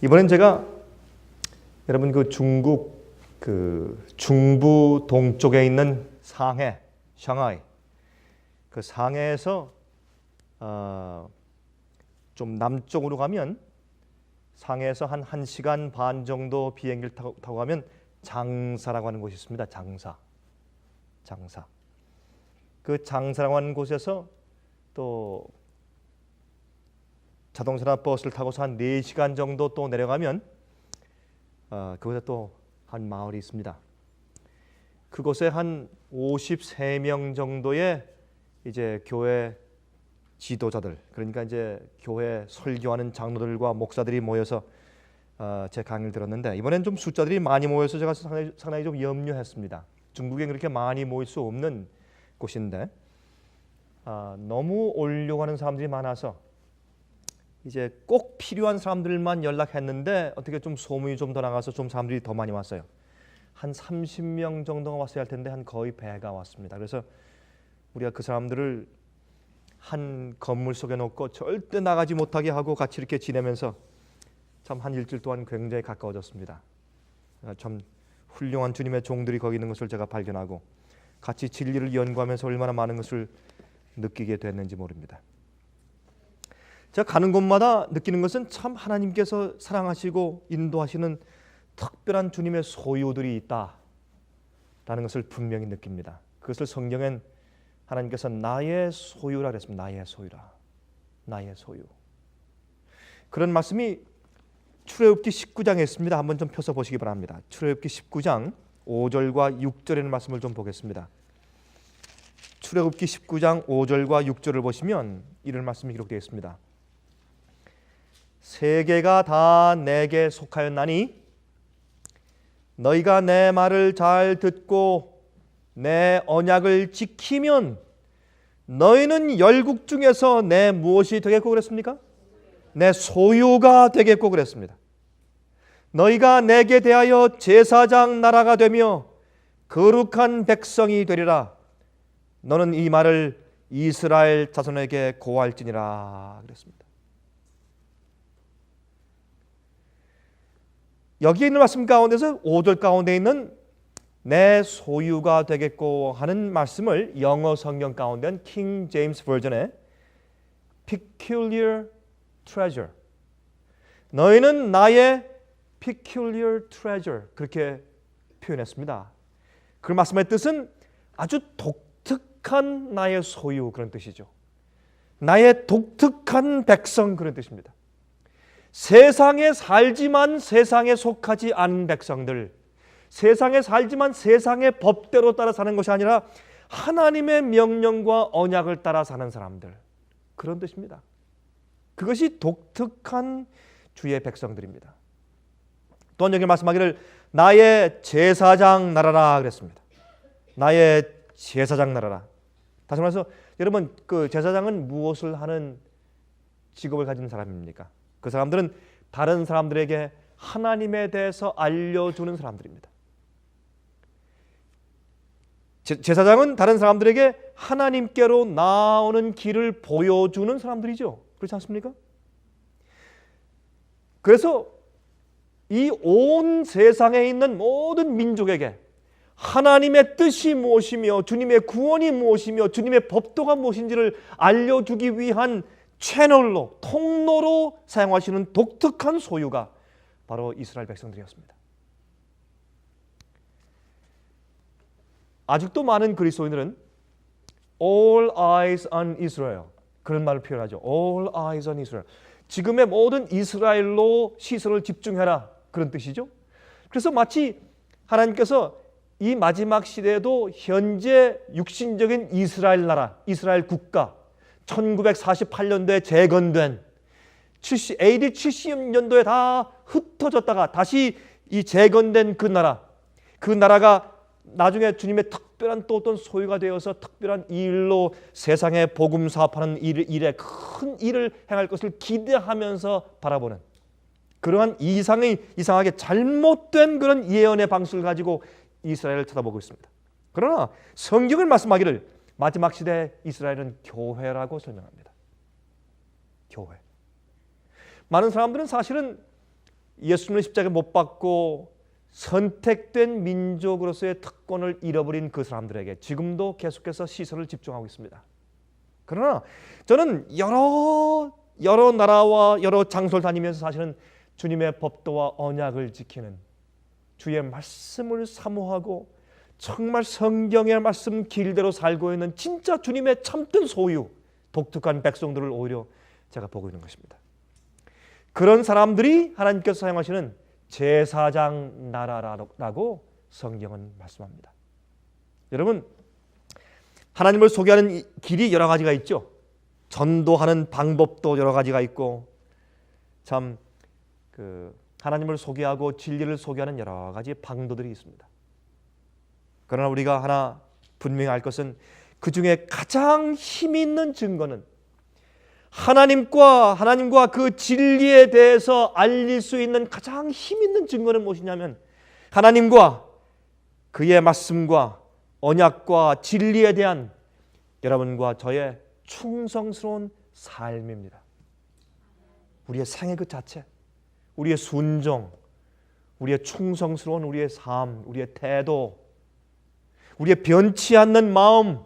이번엔 제가 여러분 그 중국 그 중부 동쪽에 있는 상해, 샹하이 그 상해에서 좀 남쪽으로 가면 상해에서 한 1시간 반 정도 비행기를 타고 가면 장사라고 하는 곳이 있습니다. 장사. 그 장사라고 하는 곳에서 또 자동차나 버스를 타고서 한 4시간 정도 또 내려가면 그곳에 또 한 마을이 있습니다. 그곳에 한 53명 정도의 이제 교회 지도자들, 그러니까 이제 교회 설교하는 장로들과 목사들이 모여서 제 강의를 들었는데, 이번엔 좀 숫자들이 많이 모여서 제가 상당히 좀 염려했습니다. 중국에 그렇게 많이 모일 수 없는 곳인데 너무 오려고 하는 사람들이 많아서 이제 꼭 필요한 사람들만 연락했는데 어떻게 좀 소문이 좀 더 나가서 좀 사람들이 더 많이 왔어요. 한 30명 정도가 왔어야 할 텐데 한 거의 배가 왔습니다. 그래서 우리가 그 사람들을 한 건물 속에 놓고 절대 나가지 못하게 하고 같이 이렇게 지내면서 참 한 일주일 동안 굉장히 가까워졌습니다. 참 훌륭한 주님의 종들이 거기 있는 것을 제가 발견하고 같이 진리를 연구하면서 얼마나 많은 것을 느끼게 됐는지 모릅니다. 제가 가는 곳마다 느끼는 것은 참 하나님께서 사랑하시고 인도하시는 특별한 주님의 소유들이 있다라는 것을 분명히 느낍니다. 그것을 성경엔 하나님께서 나의 소유라 그랬습니다. 나의 소유. 그런 말씀이 출애굽기 19장에 있습니다. 한번 좀 펴서 보시기 바랍니다. 출애굽기 19장 5절과 6절의 말씀을 좀 보겠습니다. 출애굽기 19장 5절과 6절을 보시면 이런 말씀이 기록되어 있습니다. 세계가 다 내게 속하였나니 너희가 내 말을 잘 듣고 내 언약을 지키면 너희는 열국 중에서 내 무엇이 되겠고 그랬습니까? 내 소유가 되겠고 그랬습니다. 너희가 내게 대하여 제사장 나라가 되며 거룩한 백성이 되리라. 너는 이 말을 이스라엘 자손에게 고할지니라 그랬습니다. 여기 있는 말씀 가운데서 5절 가운데 있는 내 소유가 되겠고 하는 말씀을 영어 성경 가운데는 킹 제임스 버전의 peculiar treasure, 너희는 나의 peculiar treasure 그렇게 표현했습니다. 그 말씀의 뜻은 아주 독특한 나의 소유 그런 뜻이죠. 나의 독특한 백성 그런 뜻입니다. 세상에 살지만 세상에 속하지 않은 백성들, 세상에 살지만 세상의 법대로 따라 사는 것이 아니라 하나님의 명령과 언약을 따라 사는 사람들, 그런 뜻입니다. 그것이 독특한 주의 백성들입니다. 또한 여기 말씀하기를 나의 제사장 나라라 그랬습니다. 나의 제사장 나라라. 다시 말해서 여러분, 그 제사장은 무엇을 하는 직업을 가진 사람입니까? 그 사람들은 다른 사람들에게 하나님에 대해서 알려주는 사람들입니다. 제사장은 다른 사람들에게 하나님께로 나오는 길을 보여주는 사람들이죠. 그렇지 않습니까? 그래서 이 온 세상에 있는 모든 민족에게 하나님의 뜻이 무엇이며 주님의 구원이 무엇이며 주님의 법도가 무엇인지를 알려주기 위한 채널로, 통로로 사용하시는 독특한 소유가 바로 이스라엘 백성들이었습니다. 아직도 많은 그리스도인들은 All eyes on Israel 그런 말을 표현하죠. All eyes on Israel. 지금의 모든 이스라엘로 시선을 집중해라 그런 뜻이죠. 그래서 마치 하나님께서 이 마지막 시대에도 현재 육신적인 이스라엘 나라, 이스라엘 국가 1948년도에 재건된 AD 70년도에 다 흩어졌다가 다시 이 재건된 그 나라가 나중에 주님의 특별한 또 어떤 소유가 되어서 특별한 일로 세상에 복음 사업하는 일에 큰 일을 행할 것을 기대하면서 바라보는 그러한 이상하게 잘못된 그런 예언의 방식을 가지고 이스라엘을 쳐다보고 있습니다. 그러나 성경을 말씀하기를 마지막 시대 이스라엘은 교회라고 설명합니다. 교회. 많은 사람들은 사실은 예수님을 십자가에 못 박고 선택된 민족으로서의 특권을 잃어버린 그 사람들에게 지금도 계속해서 시선을 집중하고 있습니다. 그러나 저는 여러 나라와 여러 장소를 다니면서 사실은 주님의 법도와 언약을 지키는, 주의 말씀을 사모하고 정말 성경의 말씀 길대로 살고 있는 진짜 주님의 참된 소유, 독특한 백성들을 오히려 제가 보고 있는 것입니다. 그런 사람들이 하나님께서 사용하시는 제사장 나라라고 성경은 말씀합니다. 여러분, 하나님을 소개하는 길이 여러 가지가 있죠. 전도하는 방법도 여러 가지가 있고, 참 하나님을 소개하고 진리를 소개하는 여러 가지 방도들이 있습니다. 그러나 우리가 하나 분명히 알 것은 그 중에 가장 힘이 있는 증거는 하나님과 그 진리에 대해서 알릴 수 있는 가장 힘 있는 증거는 무엇이냐면 하나님과 그의 말씀과 언약과 진리에 대한 여러분과 저의 충성스러운 삶입니다. 우리의 생애 그 자체, 우리의 순종, 우리의 충성스러운 우리의 삶, 우리의 태도, 우리의 변치 않는 마음,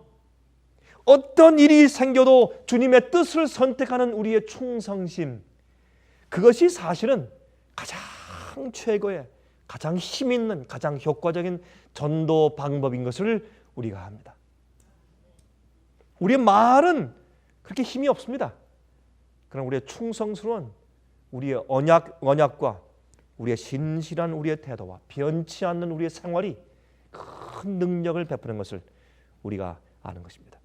어떤 일이 생겨도 주님의 뜻을 선택하는 우리의 충성심, 그것이 사실은 가장 최고의, 가장 힘 있는, 가장 효과적인 전도 방법인 것을 우리가 합니다. 우리의 말은 그렇게 힘이 없습니다. 그러나 우리의 충성스러운 우리의 언약과 우리의 신실한 우리의 태도와 변치 않는 우리의 생활이 큰 능력을 베푸는 것을 우리가 아는 것입니다.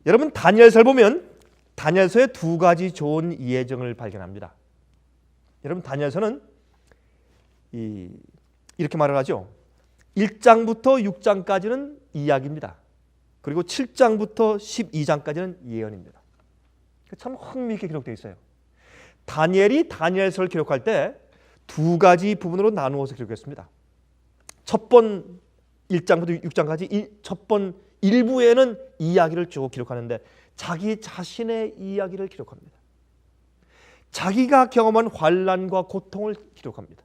여러분, 다니엘서를 보면 다니엘서에 두 가지 좋은 예정을 발견합니다. 여러분, 다니엘서는 이렇게 말을 하죠. 1장부터 6장까지는 이야기입니다. 그리고 7장부터 12장까지는 예언입니다. 참 흥미있게 기록되어 있어요. 다니엘이 다니엘서를 기록할 때 두 가지 부분으로 나누어서 기록했습니다. 첫 번 1장부터 6장까지 첫 번 일부에는 이야기를 쭉 기록하는데 자기 자신의 이야기를 기록합니다. 자기가 경험한 환난과 고통을 기록합니다.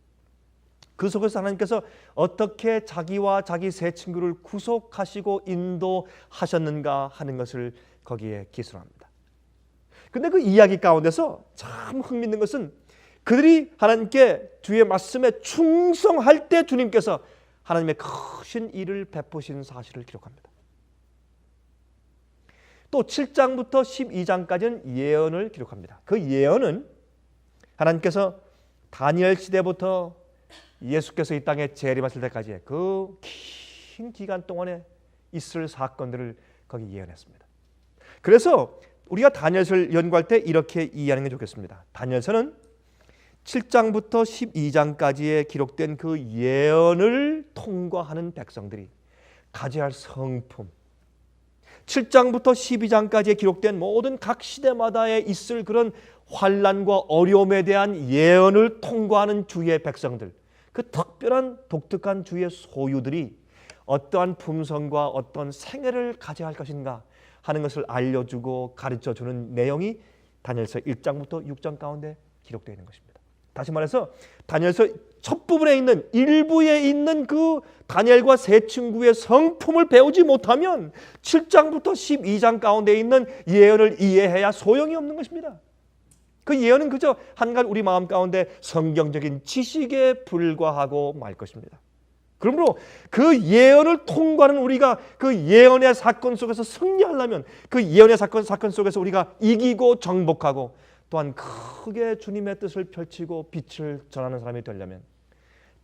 그 속에서 하나님께서 어떻게 자기와 자기 세 친구를 구속하시고 인도하셨는가 하는 것을 거기에 기술합니다. 그런데 그 이야기 가운데서 참 흥미있는 것은 그들이 하나님께 주의 말씀에 충성할 때 주님께서 하나님의 크신 일을 베푸신 사실을 기록합니다. 또 7장부터 12장까지는 예언을 기록합니다. 그 예언은 하나님께서 다니엘 시대부터 예수께서 이 땅에 재림하실 때까지의 그 긴 기간 동안에 있을 사건들을 거기 예언했습니다. 그래서 우리가 다니엘서를 연구할 때 이렇게 이해하는 게 좋겠습니다. 다니엘서는 7장부터 12장까지에 기록된 그 예언을 통과하는 백성들이 가져야 할 성품, 7장부터 12장까지에 기록된 모든 각 시대마다에 있을 그런 환난과 어려움에 대한 예언을 통과하는 주의 백성들, 그 특별한 독특한 주의 소유들이 어떠한 품성과 어떤 생애를 가져야 할 것인가 하는 것을 알려주고 가르쳐주는 내용이 다니엘서 1장부터 6장 가운데 기록되어 있는 것입니다. 다시 말해서 다니엘서 첫 부분에 있는 일부에 있는 그 다니엘과 세 친구의 성품을 배우지 못하면 7장부터 12장 가운데 있는 예언을 이해해야 소용이 없는 것입니다. 그 예언은 그저 한간 우리 마음 가운데 성경적인 지식에 불과하고 말 것입니다. 그러므로 그 예언을 통과하는 우리가 그 예언의 사건 속에서 승리하려면 그 예언의 사건 속에서 우리가 이기고 정복하고 또한 크게 주님의 뜻을 펼치고 빛을 전하는 사람이 되려면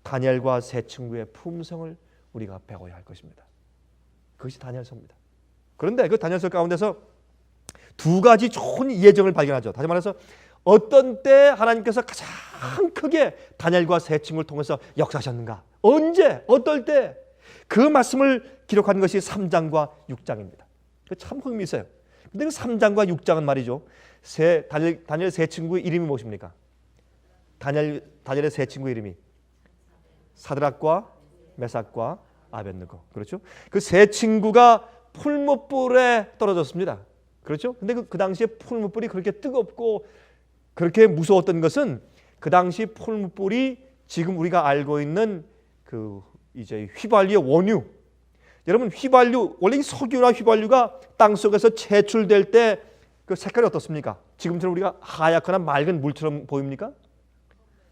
다니엘과 세 친구의 품성을 우리가 배워야 할 것입니다. 그것이 다니엘서입니다. 그런데 그 다니엘서 가운데서 두 가지 좋은 예정을 발견하죠. 다시 말해서 어떤 때 하나님께서 가장 크게 다니엘과 세 친구를 통해서 역사하셨는가, 언제, 어떨 때, 그 말씀을 기록한 것이 3장과 6장입니다. 참 흥미있어요. 근데 그 3장과 6장은 말이죠, 다니엘 세 친구의 이름이 무엇입니까? 다니엘의 세 친구의 이름이 사드락과 메삭과 아벳느고, 그렇죠? 그 세 친구가 풀무불에 떨어졌습니다. 그렇죠? 근데 그 당시에 풀무불이 그렇게 뜨겁고 그렇게 무서웠던 것은 그 당시 풀무불이 지금 우리가 알고 있는 그 이제 휘발유의 원유. 여러분 휘발유 원래 이 석유나 휘발유가 땅 속에서 채출될 때 그 색깔이 어떻습니까? 지금처럼 우리가 하얗거나 맑은 물처럼 보입니까?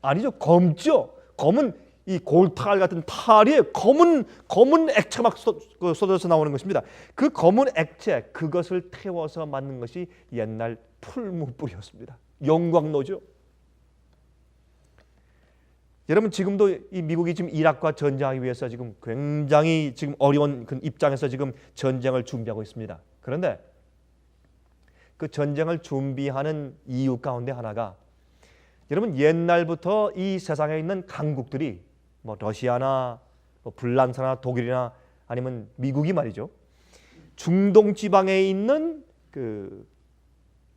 아니죠. 검죠. 검은 이 골탈 같은 탈이 검은 액체가 막 쏟아져서 나오는 것입니다. 그 검은 액체 그것을 태워서 만든 것이 옛날 풀무불이었습니다. 영광로죠. 여러분 지금도 이 미국이 지금 이락과 전쟁하기 위해서 지금 굉장히 지금 어려운 그 입장에서 지금 전쟁을 준비하고 있습니다. 그런데 그 전쟁을 준비하는 이유 가운데 하나가 여러분 옛날부터 이 세상에 있는 강국들이 뭐 러시아나 뭐 불란서나 독일이나 아니면 미국이 말이죠. 중동 지방에 있는 그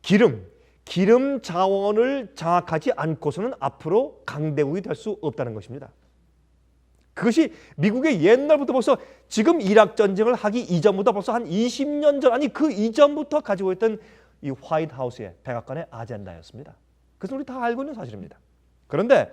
기름 자원을 장악하지 않고서는 앞으로 강대국이 될 수 없다는 것입니다. 그것이 미국의 옛날부터 벌써 지금 이락 전쟁을 하기 이전부터 벌써 한 20년 전 아니 그 이전부터 가지고 있던 이 화이트 하우스의 백악관의 아젠다였습니다. 그것은 우리 다 알고 있는 사실입니다. 그런데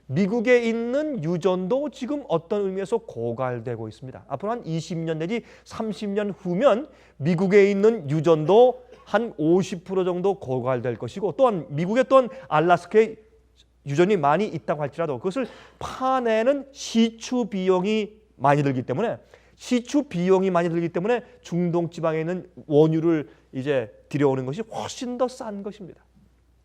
미국에 있는 유전도 지금 어떤 의미에서 고갈되고 있습니다. 앞으로 한 20년 내지 30년 후면 미국에 있는 유전도 한 50% 정도 고갈될 것이고 또한 미국의 또한 알래스카에 유전이 많이 있다고 할지라도 그것을 파내는 시추 비용이 많이 들기 때문에 중동 지방에 있는 원유를 이제 들여오는 것이 훨씬 더 싼 것입니다.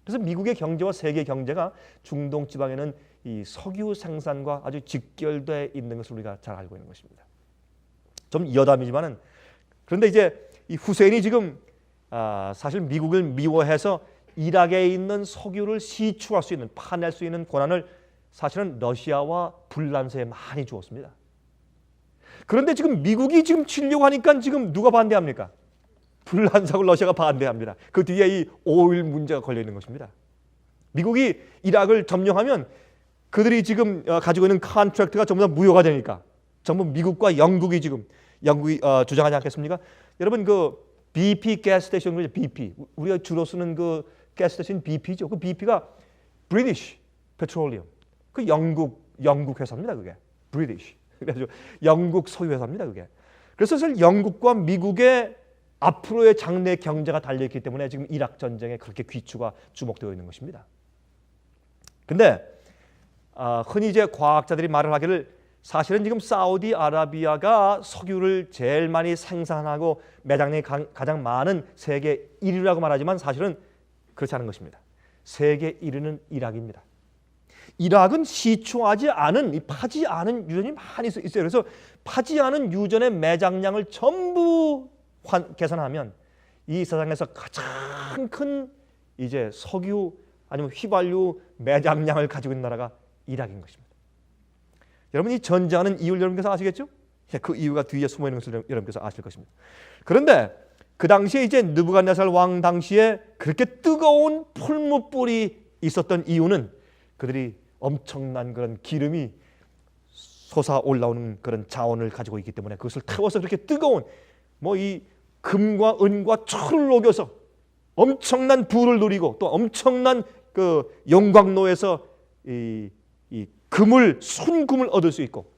그래서 미국의 경제와 세계 경제가 중동 지방에는 이 석유 생산과 아주 직결되어 있는 것을 우리가 잘 알고 있는 것입니다. 좀 여담이지만은 그런데 이제 이 후세인이 지금 사실 미국을 미워해서 이락에 있는 석유를 시추할 수 있는 파낼 수 있는 권한을 사실은 러시아와 불란서에 많이 주었습니다. 그런데 지금 미국이 지금 치려고 하니까 지금 누가 반대합니까? 불란서하고 러시아가 반대합니다. 그 뒤에 이 오일 문제가 걸려 있는 것입니다. 미국이 이락을 점령하면 그들이 지금 가지고 있는 컨트랙트가 전부 다 무효가 되니까 전부 미국과 영국이 주장하지 않겠습니까? 여러분 그 BP 가스 스테이션 그죠? BP 우리가 주로 쓰는 그 가스 스테이션 BP죠. 그 BP가 British Petroleum 그 영국 회사입니다. 그게 British 그래서 영국 소유 회사입니다. 그게 그래서 사실 영국과 미국의 앞으로의 장래 경제가 달려있기 때문에 지금 이락 전쟁에 그렇게 귀추가 주목되어 있는 것입니다. 근데 흔히 이제 과학자들이 말을 하기를 사실은 지금 사우디아라비아가 석유를 제일 많이 생산하고 매장량이 가장 많은 세계 1위라고 말하지만 사실은 그렇지 않은 것입니다. 세계 1위는 이락입니다. 이락은 시추하지 않은 파지 않은 유전이 많이 있어요. 그래서 파지 않은 유전의 매장량을 전부 계산하면 이 세상에서 가장 큰 이제 석유 아니면 휘발유 매장량을 가지고 있는 나라가 이락인 것입니다. 여러분 이 전쟁하는 이유를 여러분께서 아시겠죠? 그 이유가 뒤에 숨어 있는 것을 여러분께서 아실 것입니다. 그런데 그 당시에 이제 느부갓네살 왕 당시에 그렇게 뜨거운 풀무불이 있었던 이유는 그들이 엄청난 그런 기름이 솟아 올라오는 그런 자원을 가지고 있기 때문에 그것을 태워서 그렇게 뜨거운 이 금과 은과 철을 녹여서 엄청난 부를 누리고 또 엄청난 그 영광로에서 이 순금을 얻을 수 있고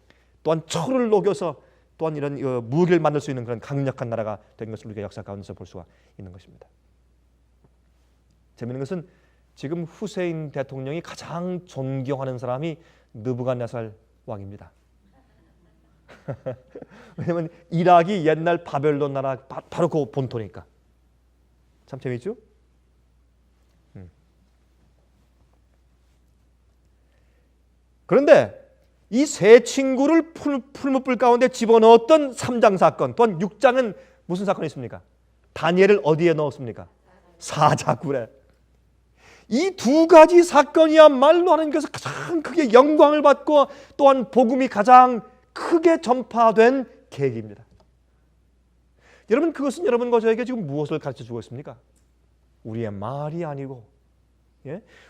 또한 철을 녹여서 또한 이런 무기를 만들 수 있는 그런 강력한 나라가 된 것을 우리가 역사 가운데서 볼 수가 있는 것입니다. 재미있는 것은 지금 후세인 대통령이 가장 존경하는 사람이 느부갓네살 왕입니다. 왜냐하면 이락이 옛날 바벨론 나라 바로 그 본토니까. 참 재미있죠? 그런데 이 세 친구를 풀무불 가운데 집어넣었던 3장 사건 또한 6장은 무슨 사건이 있습니까? 다니엘을 어디에 넣었습니까? 사자굴에. 이 두 가지 사건이야말로 하나님께서 가장 크게 영광을 받고 또한 복음이 가장 크게 전파된 계기입니다. 여러분 그것은 여러분과 저에게 지금 무엇을 가르쳐주고 있습니까? 우리의 말이 아니고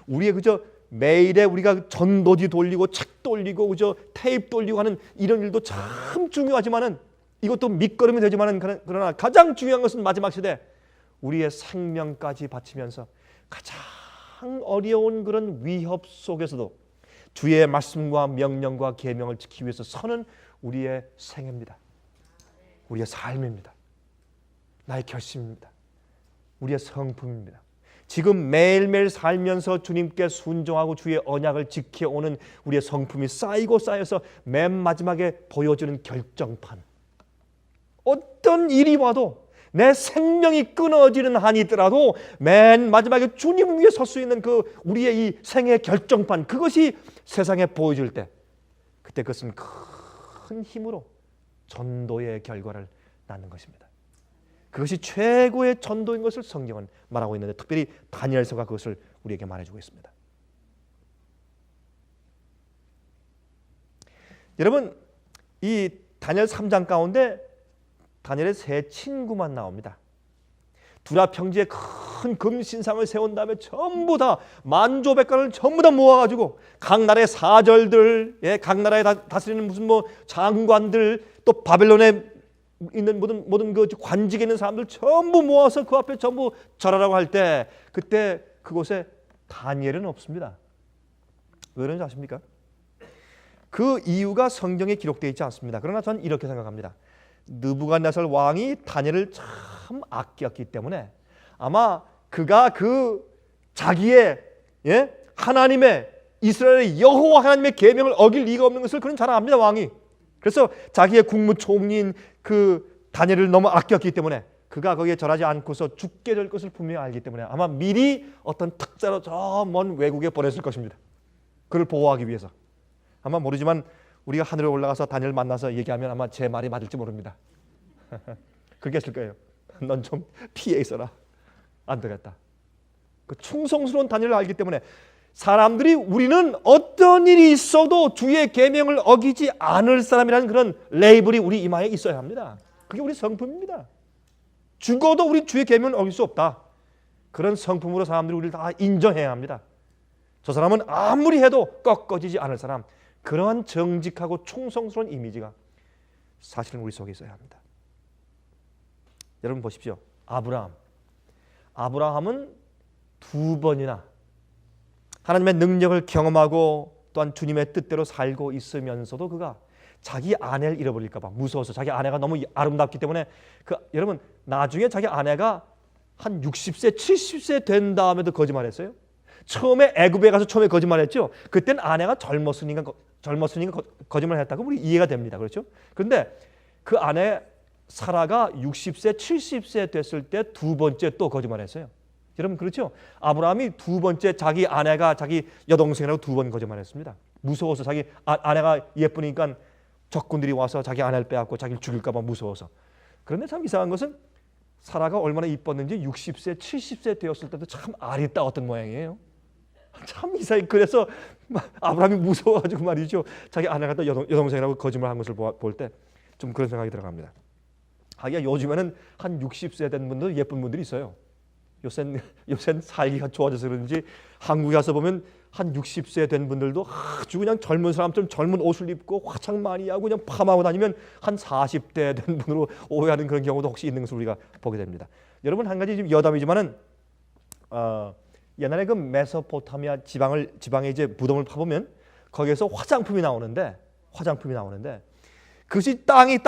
우리의 그저 매일에 우리가 전도지 돌리고 책 돌리고 그저 테이프 돌리고 하는 이런 일도 참 중요하지만은 이것도 밑거름이 되지만은 그러나 가장 중요한 것은 마지막 시대 우리의 생명까지 바치면서 가장 가장 어려운 그런 위협 속에서도 주의 말씀과 명령과 계명을 지키기 위해서 서는 우리의 생애입니다. 우리의 삶입니다. 나의 결심입니다. 우리의 성품입니다. 지금 매일매일 살면서 주님께 순종하고 주의 언약을 지켜오는 우리의 성품이 쌓이고 쌓여서 맨 마지막에 보여주는 결정판. 어떤 일이 와도 내 생명이 끊어지는 한이 있더라도 맨 마지막에 주님 위에 설 수 있는 그 우리의 이 생의 결정판, 그것이 세상에 보여줄 때, 그때 그것은 큰 힘으로 전도의 결과를 낳는 것입니다. 그것이 최고의 전도인 것을 성경은 말하고 있는데, 특별히 다니엘서가 그것을 우리에게 말해주고 있습니다. 여러분, 이 다니엘 3장 가운데 다니엘의 세 친구만 나옵니다. 두라 평지에 큰 금신상을 세운 다음에 전부 다 만조백관을 전부 다 모아가지고 각 나라의 사절들, 각 나라에 다스리는 무슨 뭐 장관들, 또 바벨론에 있는 모든 그 관직에 있는 사람들 전부 모아서 그 앞에 전부 절하라고 할 때, 그때 그곳에 다니엘은 없습니다. 왜 그런지 아십니까? 그 이유가 성경에 기록되어 있지 않습니다. 그러나 저는 이렇게 생각합니다. 느부갓네살 왕이 다니엘을 참 아꼈기 때문에 아마 그가 그 자기의 하나님의 이스라엘의 여호와 하나님의 계명을 어길 리가 없는 것을 그는 잘 압니다, 왕이. 그래서 자기의 국무총리인 그 다니엘을 너무 아꼈기 때문에 그가 거기에 절하지 않고서 죽게 될 것을 분명히 알기 때문에 아마 미리 어떤 특자로 저 먼 외국에 보냈을 것입니다. 그를 보호하기 위해서. 아마 모르지만 우리가 하늘에 올라가서 다니엘 만나서 얘기하면 아마 제 말이 맞을지 모릅니다. 그렇게 했을 거예요. 넌 좀 피해 있어라. 안 되겠다. 그 충성스러운 다니엘을 알기 때문에 사람들이 우리는 어떤 일이 있어도 주의 계명을 어기지 않을 사람이라는 그런 레이블이 우리 이마에 있어야 합니다. 그게 우리 성품입니다. 죽어도 우리 주의 계명을 어길 수 없다. 그런 성품으로 사람들이 우리를 다 인정해야 합니다. 저 사람은 아무리 해도 꺾어지지 않을 사람, 그러한 정직하고 충성스러운 이미지가 사실은 우리 속에 있어야 합니다. 여러분 보십시오. 아브라함은 두 번이나 하나님의 능력을 경험하고 또한 주님의 뜻대로 살고 있으면서도 그가 자기 아내를 잃어버릴까 봐 무서워서, 자기 아내가 너무 아름답기 때문에 여러분 나중에 자기 아내가 한 60세, 70세 된 다음에도 거짓말했어요. 처음에 애굽에 가서 처음에 거짓말했죠. 그때는 아내가 젊었으니까 거짓말을 했다고 우리 이해가 됩니다. 그렇죠? 그런데 그 아내 사라가 60세, 70세 됐을 때 두 번째 또 거짓말했어요. 여러분 그렇죠? 아브라함이 두 번째 자기 아내가 자기 여동생이라고 두 번 거짓말했습니다. 무서워서, 자기 아내가 예쁘니까 적군들이 와서 자기 아내를 빼앗고 자기를 죽일까 봐 무서워서. 그런데 참 이상한 것은 사라가 얼마나 이뻤는지 60세, 70세 되었을 때도 참 아리따웠던 모양이에요. 참 이상해. 그래서 아브라함이 무서워가지고 말이죠. 자기 아내가 또 여동생이라고 거짓말한 것을 볼 때 좀 그런 생각이 들어갑니다. 하기야 요즘에는 한 60세 된 분들, 예쁜 분들이 있어요. 요새는 살기가 좋아져서 그런지 한국에 가서 보면 한 60세 된 분들도 아주 그냥 젊은 사람처럼 젊은 옷을 입고 화장 많이 하고 그냥 팜하고 다니면 한 40대 된 분으로 오해하는 그런 경우도 혹시 있는 것을 우리가 보게 됩니다. 여러분 한 가지 좀 여담이지만은 옛날에 그 메소포타미아 지방에 이제 무덤을 파보면 거기에서 화장품이 나오는데 그것이 땅이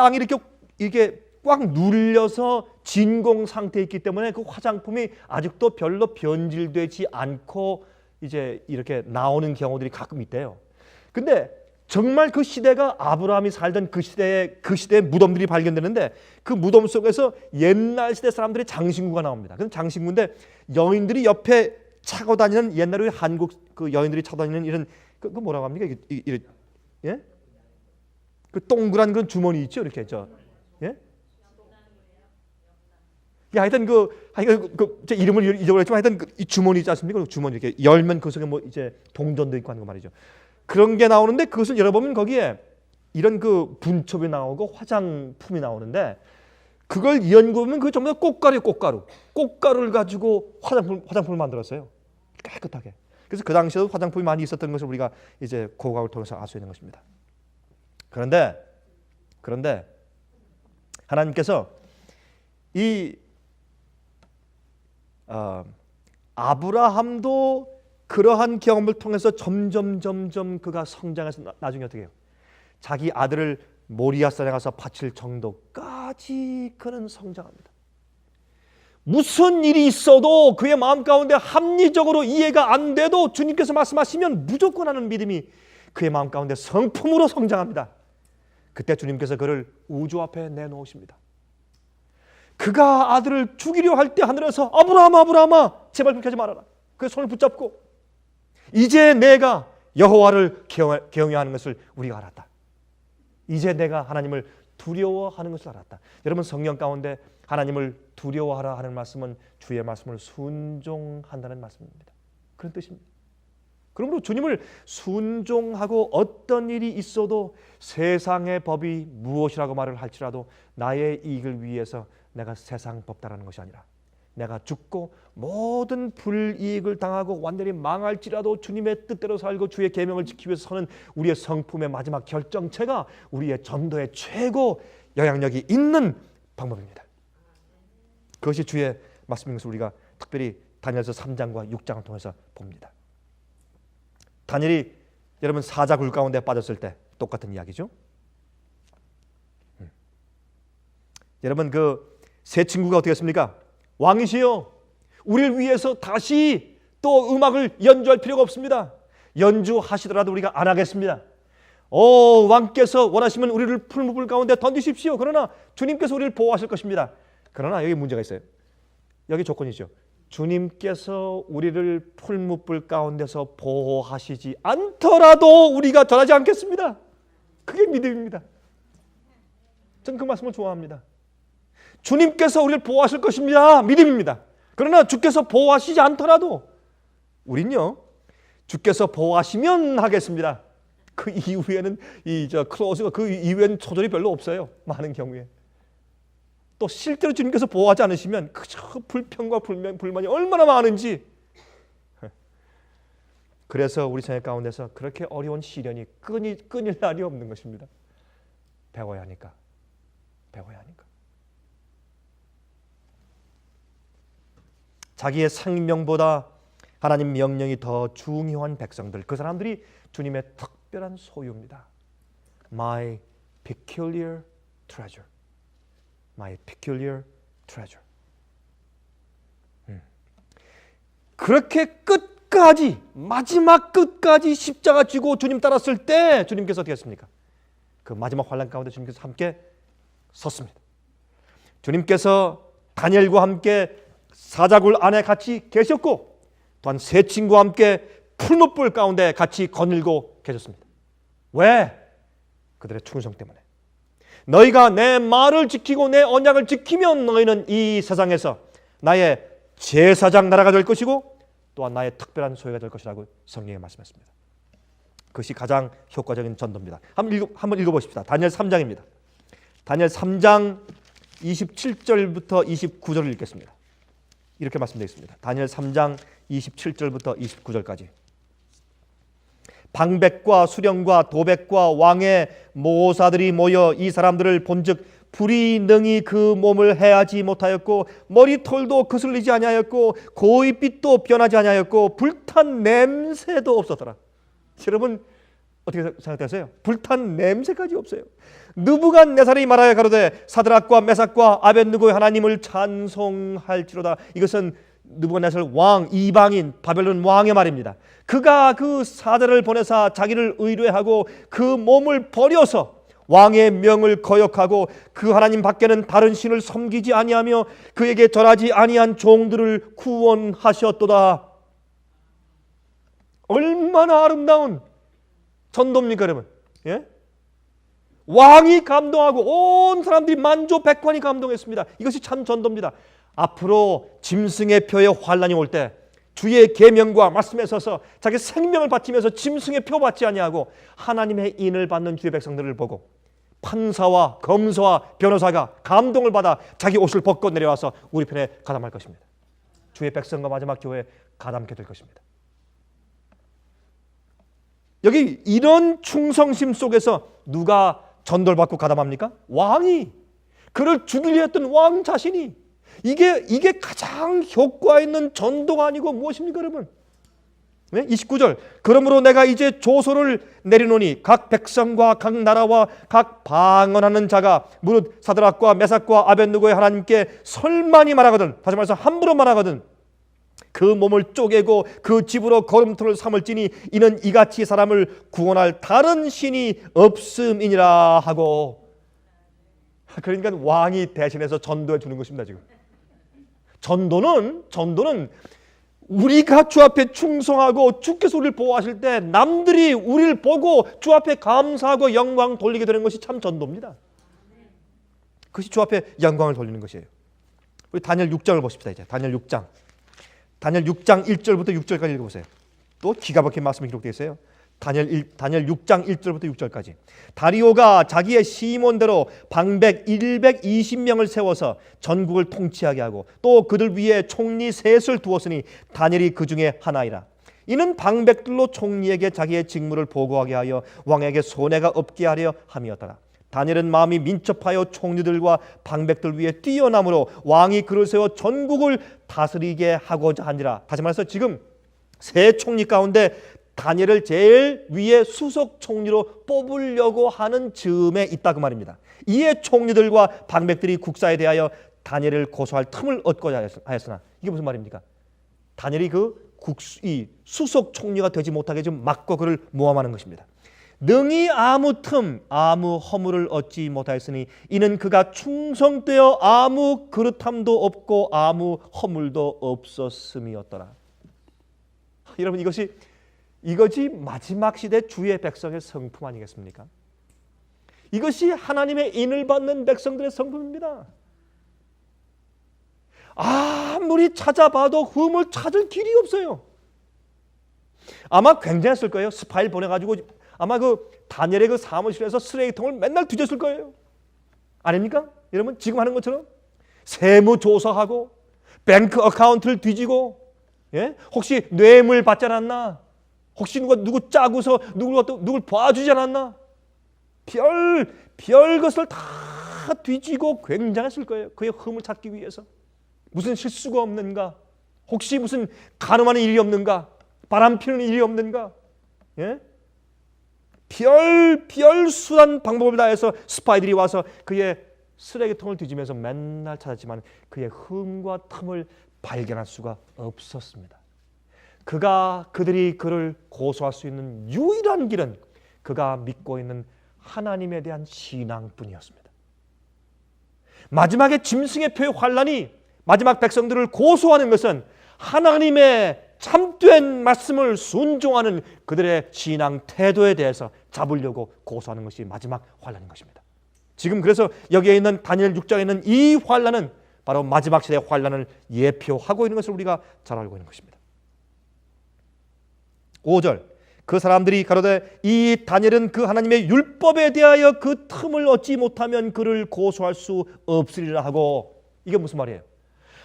이렇게 꽉 눌려서 진공 상태에 있기 때문에 그 화장품이 아직도 별로 변질되지 않고 이제 이렇게 나오는 경우들이 가끔 있대요. 근데 정말 그 시대가 아브라함이 살던 그 시대의 무덤들이 발견되는데 그 무덤 속에서 옛날 시대 사람들의 장신구가 나옵니다. 그 장신구인데 여인들이 옆에 차고 다니는, 옛날에 한국 그 여인들이 차고 다니는 이런 그 뭐라고 합니까? 예? 그 동그란 그런 주머니 있죠, 이렇게 예? 하여튼 제 이름을 잊어버렸지만 하여튼 이 주머니 있지 않습니까? 주머니 이렇게 열면 그 속에 뭐 이제 동전도 있고 하는 거 말이죠. 그런 게 나오는데 그것을 열어보면 거기에 이런 그 분첩이 나오고 화장품이 나오는데 그걸 연구하면 그게 전부 다 꽃가루를 가지고 화장품을 만들었어요. 깨끗하게. 그래서 그 당시에도 화장품이 많이 있었던 것을 우리가 이제 고고학을 통해서 알 수 있는 것입니다. 그런데 하나님께서 이 아브라함도 그러한 경험을 통해서 점점 그가 성장해서 나중에 어떻게 해요? 자기 아들을 모리아산에 가서 바칠 정도까지 그는 성장합니다. 무슨 일이 있어도 그의 마음 가운데 합리적으로 이해가 안 돼도 주님께서 말씀하시면 무조건 하는 믿음이 그의 마음 가운데 성품으로 성장합니다. 그때 주님께서 그를 우주 앞에 내놓으십니다. 그가 아들을 죽이려 할 때 하늘에서 아브라함아 제발 그렇게 하지 말아라. 그의 손을 붙잡고 이제 내가 여호와를 경외하는 것을 우리가 알았다. 이제 내가 하나님을 두려워하는 것을 알았다. 여러분, 성경 가운데 하나님을 두려워하라 하는 말씀은 주의 말씀을 순종한다는 말씀입니다. 그런 뜻입니다. 그러므로 주님을 순종하고 어떤 일이 있어도 세상의 법이 무엇이라고 말을 할지라도 나의 이익을 위해서 내가 세상 법 따르는 것이 아니라 내가 죽고 모든 불이익을 당하고 완전히 망할지라도 주님의 뜻대로 살고 주의 계명을 지키기 위해서 서는 우리의 성품의 마지막 결정체가 우리의 전도의 최고 영향력이 있는 방법입니다. 그것이 주의 말씀인 것을 우리가 특별히 다니엘서 3장과 6장을 통해서 봅니다. 다니엘이 여러분 사자굴 가운데 빠졌을 때 똑같은 이야기죠. 여러분 그 세 친구가 어떻게 했습니까? 왕이시여, 우리를 위해서 다시 또 음악을 연주할 필요가 없습니다. 연주하시더라도 우리가 안 하겠습니다. 왕께서 원하시면 우리를 풀무불 가운데 던지십시오. 그러나 주님께서 우리를 보호하실 것입니다. 그러나 여기 문제가 있어요. 여기 조건이죠. 주님께서 우리를 풀무불 가운데서 보호하시지 않더라도 우리가 전하지 않겠습니다. 그게 믿음입니다. 저는 그 말씀을 좋아합니다. 주님께서 우리를 보호하실 것입니다. 믿음입니다. 그러나 주께서 보호하시지 않더라도 우린요, 주께서 보호하시면 하겠습니다. 그 이후에는 클로즈가 그 이후에는 소절이 별로 없어요. 많은 경우에. 또 실제로 주님께서 보호하지 않으시면 그저 불평과 불만이 얼마나 많은지. 그래서 우리 생활 가운데서 그렇게 어려운 시련이 끊일 날이 없는 것입니다. 배워야 하니까. 자기의 생명보다 하나님 명령이 더 중요한 백성들, 그 사람들이 주님의 특별한 소유입니다. My peculiar treasure. My peculiar treasure. 그렇게 끝까지, 마지막 끝까지 십자가 쥐고 주님 따랐을 때 주님께서 어떻게 했습니까? 그 마지막 환난 가운데 주님께서 함께 섰습니다. 주님께서 다니엘과 함께 사자굴 안에 같이 계셨고 또한 세 친구와 함께 풀무불 가운데 같이 거닐고 계셨습니다. 왜? 그들의 충성 때문에. 너희가 내 말을 지키고 내 언약을 지키면 너희는 이 세상에서 나의 제사장 나라가 될 것이고 또한 나의 특별한 소유가 될 것이라고 성경에 말씀했습니다. 그것이 가장 효과적인 전도입니다. 한번 읽어보십시다. 다니엘 3장입니다. 다니엘 3장 27절부터 29절을 읽겠습니다. 이렇게 말씀되어 있습니다. 다니엘 3장 27절부터 29절까지. 방백과 수령과 도백과 왕의 모사들이 모여 이 사람들을 본즉 불이 능히 그 몸을 해하지 못하였고 머리털도 거슬리지 아니하였고 고이빛도 변하지 아니하였고 불탄 냄새도 없었더라. 여러분 어떻게 생각하세요? 불탄 냄새까지 없어요. 느부갓네살이 말하여 가로되 사드락과 메삭과 아벳느고의 하나님을 찬송할지로다. 이것은 느부갓네살 왕, 이방인 바벨론 왕의 말입니다. 그가 그 사자를 보내사 자기를 의뢰하고 그 몸을 버려서 왕의 명을 거역하고 그 하나님 밖에는 다른 신을 섬기지 아니하며 그에게 절하지 아니한 종들을 구원하셨도다. 얼마나 아름다운 전도입니까, 여러분? 예? 왕이 감동하고 온 사람들이 만조백관이 감동했습니다. 이것이 참 전도입니다. 앞으로 짐승의 표의 환란이 올 때 주의 계명과 말씀에 서서 자기 생명을 바치면서 짐승의 표 받지 아니하고 하나님의 인을 받는 주의 백성들을 보고 판사와 검사와 변호사가 감동을 받아 자기 옷을 벗고 내려와서 우리 편에 가담할 것입니다. 주의 백성과 마지막 교회에 가담게 될 것입니다. 여기 이런 충성심 속에서 누가 전도를 받고 가담합니까? 왕이, 그를 죽이려 했던 왕 자신이. 이게 가장 효과 있는 전도가 아니고 무엇입니까, 여러분? 29절 그러므로 내가 이제 조서를 내리노니 각 백성과 각 나라와 각 방언하는 자가 무릇 사드락과 메삭과 아벳느고의 하나님께 설만이 말하거든, 다시 말해서 함부로 말하거든 그 몸을 쪼개고 그 집으로 걸음돌을 삼을지니 이는 이같이 사람을 구원할 다른 신이 없음이니라 하고. 그러니까 왕이 대신해서 전도해 주는 것입니다. 지금 전도는 우리가 주 앞에 충성하고 주께서 우리를 보호하실 때 남들이 우리를 보고 주 앞에 감사하고 영광 돌리게 되는 것이 참 전도입니다. 그것이 주 앞에 영광을 돌리는 것이에요. 우리 다니엘 6장을 보십시다. 이제 다니엘 6장 1절부터 6절까지 읽어보세요. 또 기가 막힌 말씀이 기록되어 있어요. 다니엘 6장 1절부터 6절까지. 다리오가 자기의 시몬대로 방백 120명을 세워서 전국을 통치하게 하고 또 그들 위에 총리 셋을 두었으니 다니엘이 그 중에 하나이라. 이는 방백들로 총리에게 자기의 직무를 보고하게 하여 왕에게 손해가 없게 하려 함이었더라. 다니엘은 마음이 민첩하여 총리들과 방백들 위에 뛰어남으로 왕이 그를 세워 전국을 다스리게 하고자 하니라. 다시 말해서 지금 세 총리 가운데 다니엘을 제일 위에 수석 총리로 뽑으려고 하는 즈음에 있다 그 말입니다. 이에 총리들과 방백들이 국사에 대하여 다니엘을 고소할 틈을 얻고자 하였으나 이게 무슨 말입니까? 다니엘이 이 수석 총리가 되지 못하게 좀 막고 그를 모함하는 것입니다. 능히 아무 틈 아무 허물을 얻지 못하였으니 이는 그가 충성되어 아무 그릇함도 없고 아무 허물도 없었음이었더라. 여러분 이것이 마지막 시대 주의 백성의 성품 아니겠습니까? 이것이 하나님의 인을 받는 백성들의 성품입니다. 아무리 찾아봐도 흠을 찾을 길이 없어요. 아마 굉장했을 거예요. 스파이를 보내가지고 아마 다니엘의 사무실에서 쓰레기통을 맨날 뒤졌을 거예요. 아닙니까? 여러분 지금 하는 것처럼 세무조사하고 뱅크 어카운트를 뒤지고, 혹시 뇌물 받지 않았나? 혹시 누구 짜고서 누굴 봐주지 않았나? 별 것을 다 뒤지고 굉장했을 거예요. 그의 흠을 찾기 위해서. 무슨 실수가 없는가? 혹시 무슨 간음하는 일이 없는가? 바람 피우는 일이 없는가? 별 수단 방법을 다해서 스파이들이 와서 그의 쓰레기통을 뒤지면서 맨날 찾았지만 그의 흠과 틈을 발견할 수가 없었습니다. 그들이 그를 고소할 수 있는 유일한 길은 그가 믿고 있는 하나님에 대한 신앙뿐이었습니다. 마지막에 짐승의 표의 환란이 마지막 백성들을 고소하는 것은 하나님의 참된 말씀을 순종하는 그들의 신앙 태도에 대해서 잡으려고 고소하는 것이 마지막 환란인 것입니다. 지금 그래서 여기에 있는 다니엘 6장에 있는 이 환란은 바로 마지막 시대의 환란을 예표하고 있는 것을 우리가 잘 알고 있는 것입니다. 5절 그 사람들이 가로되 이 다니엘은 그 하나님의 율법에 대하여 그 틈을 얻지 못하면 그를 고소할 수 없으리라 하고. 이게 무슨 말이에요?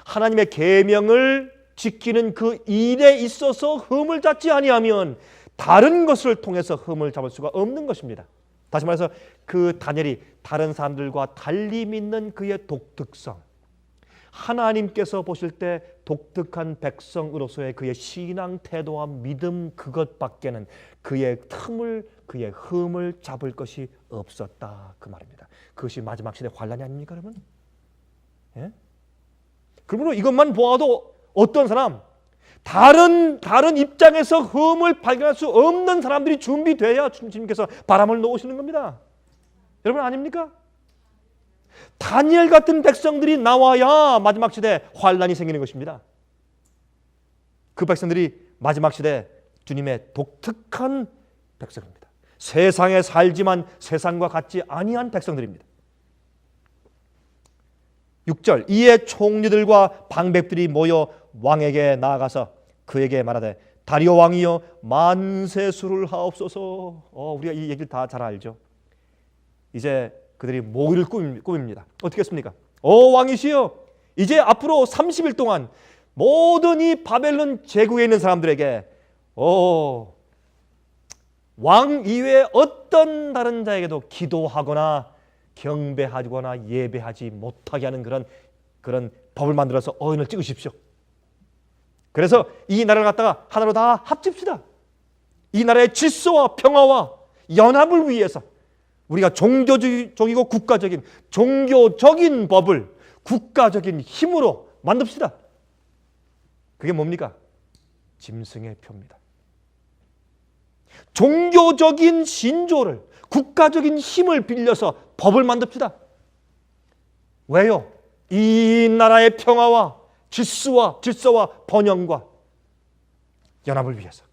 하나님의 계명을 지키는 그 일에 있어서 흠을 잡지 아니하면 다른 것을 통해서 흠을 잡을 수가 없는 것입니다. 다시 말해서 그 다니엘이 다른 사람들과 달리 믿는 그의 독특성, 하나님께서 보실 때 독특한 백성으로서의 그의 신앙 태도와 믿음, 그것밖에는 그의 흠을 잡을 것이 없었다 그 말입니다. 그것이 마지막 시대 환란이 아닙니까, 여러분? 그러므로 이것만 보아도 어떤 사람, 다른 입장에서 흠을 발견할 수 없는 사람들이 준비돼야 주님께서 바람을 놓으시는 겁니다. 여러분 아닙니까? 다니엘 같은 백성들이 나와야 마지막 시대 환란이 생기는 것입니다. 그 백성들이 마지막 시대 주님의 독특한 백성입니다. 세상에 살지만 세상과 같지 아니한 백성들입니다. 6절 이에 총리들과 방백들이 모여 왕에게 나아가서 그에게 말하되 다리오 왕이여 만세수를 하옵소서. 우리가 이 얘기를 다 잘 알죠. 이제 그들이 모의를 꾸밉니다. 어떻게 했습니까? 왕이시여 이제 앞으로 30일 동안 모든 이 바벨론 제국에 있는 사람들에게 왕 이외에 어떤 다른 자에게도 기도하거나 경배하거나 예배하지 못하게 하는 그런 법을 만들어서 어인을 찍으십시오. 그래서 이 나라를 갖다가 하나로 다 합칩시다. 이 나라의 질서와 평화와 연합을 위해서 우리가 종교적이고 국가적인 종교적인 법을 국가적인 힘으로 만듭시다. 그게 뭡니까? 짐승의 표입니다. 종교적인 신조를 국가적인 힘을 빌려서 법을 만듭시다. 왜요? 이 나라의 평화와 질서와 번영과 연합을 위해서.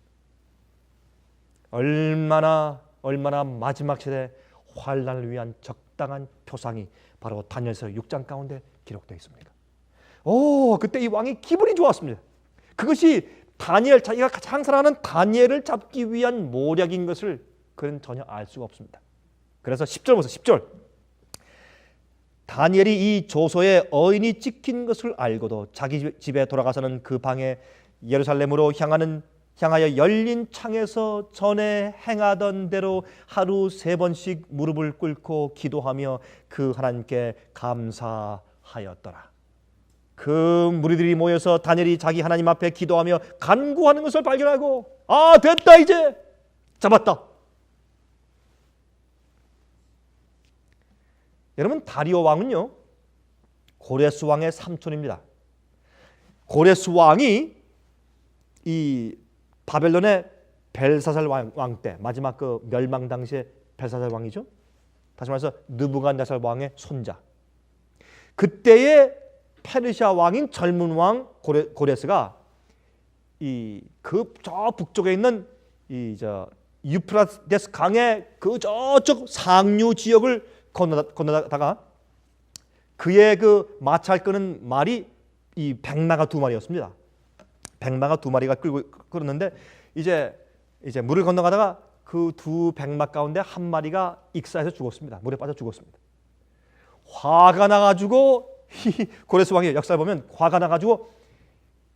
얼마나 마지막 시대 환난을 위한 적당한 표상이 바로 다니엘서 6장 가운데 기록되어 있습니다. 그때 이 왕이 기분이 좋았습니다. 그것이 다니엘, 자기가 가장 사랑하는 다니엘을 잡기 위한 모략인 것을 그는 전혀 알 수가 없습니다. 그래서 10절 보세요. 10절. 다니엘이 이 조서에 어인이 찍힌 것을 알고도 자기 집에 돌아가서는 그 방에 예루살렘으로 향하여 열린 창에서 전에 행하던 대로 하루 3번씩 무릎을 꿇고 기도하며 그 하나님께 감사하였더라. 그 무리들이 모여서 다니엘이 자기 하나님 앞에 기도하며 간구하는 것을 발견하고 됐다, 이제 잡았다. 여러분, 다리오 왕은요 고레스 왕의 삼촌입니다. 고레스 왕이 이 바벨론의 벨사살 왕 때, 마지막 그 멸망 당시에 벨사살 왕이죠. 다시 말해서 느부갓네살 왕의 손자. 그때의 페르시아 왕인 젊은 왕 고레스가 저 북쪽에 있는 유프라테스 강의 그 저쪽 상류 지역을 건너다가 그의 그 마차를 끄는 말이 이 백마가 2마리였습니다. 백마가 2마리가 끌었는데 이제 물을 건너가다가 그 2백마 가운데 1마리가 익사해서 죽었습니다. 물에 빠져 죽었습니다. 화가 나가지고 고레스 왕의 역사를 보면 화가 나가지고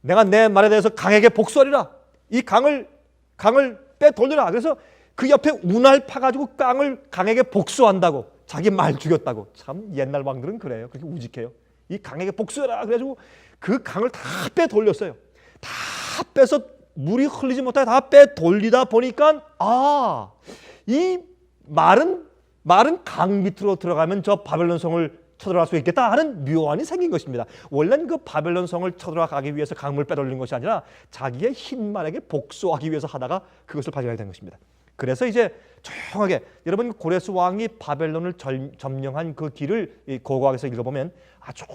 내가 내 말에 대해서 강에게 복수하리라. 이 강을 빼돌려라. 그래서 그 옆에 운할 파가지고 강에게 복수한다고, 자기 말 죽였다고. 참 옛날 왕들은 그래요. 그렇게 우직해요. 이 강에게 복수해라. 그래가지고 그 강을 다 빼돌렸어요. 다 빼서 물이 흘리지 못하게 다 빼돌리다 보니까 이 마른 강 밑으로 들어가면 저 바벨론 성을 쳐들어갈 수 있겠다 하는 묘안이 생긴 것입니다. 원래는 그 바벨론 성을 쳐들어가기 위해서 강물을 빼돌린 것이 아니라 자기의 흰말에게 복수하기 위해서 하다가 그것을 발견하게 된 것입니다. 그래서 이제 조용하게, 여러분 고레스 왕이 바벨론을 점령한 그 길을 고고학에서 읽어보면 아주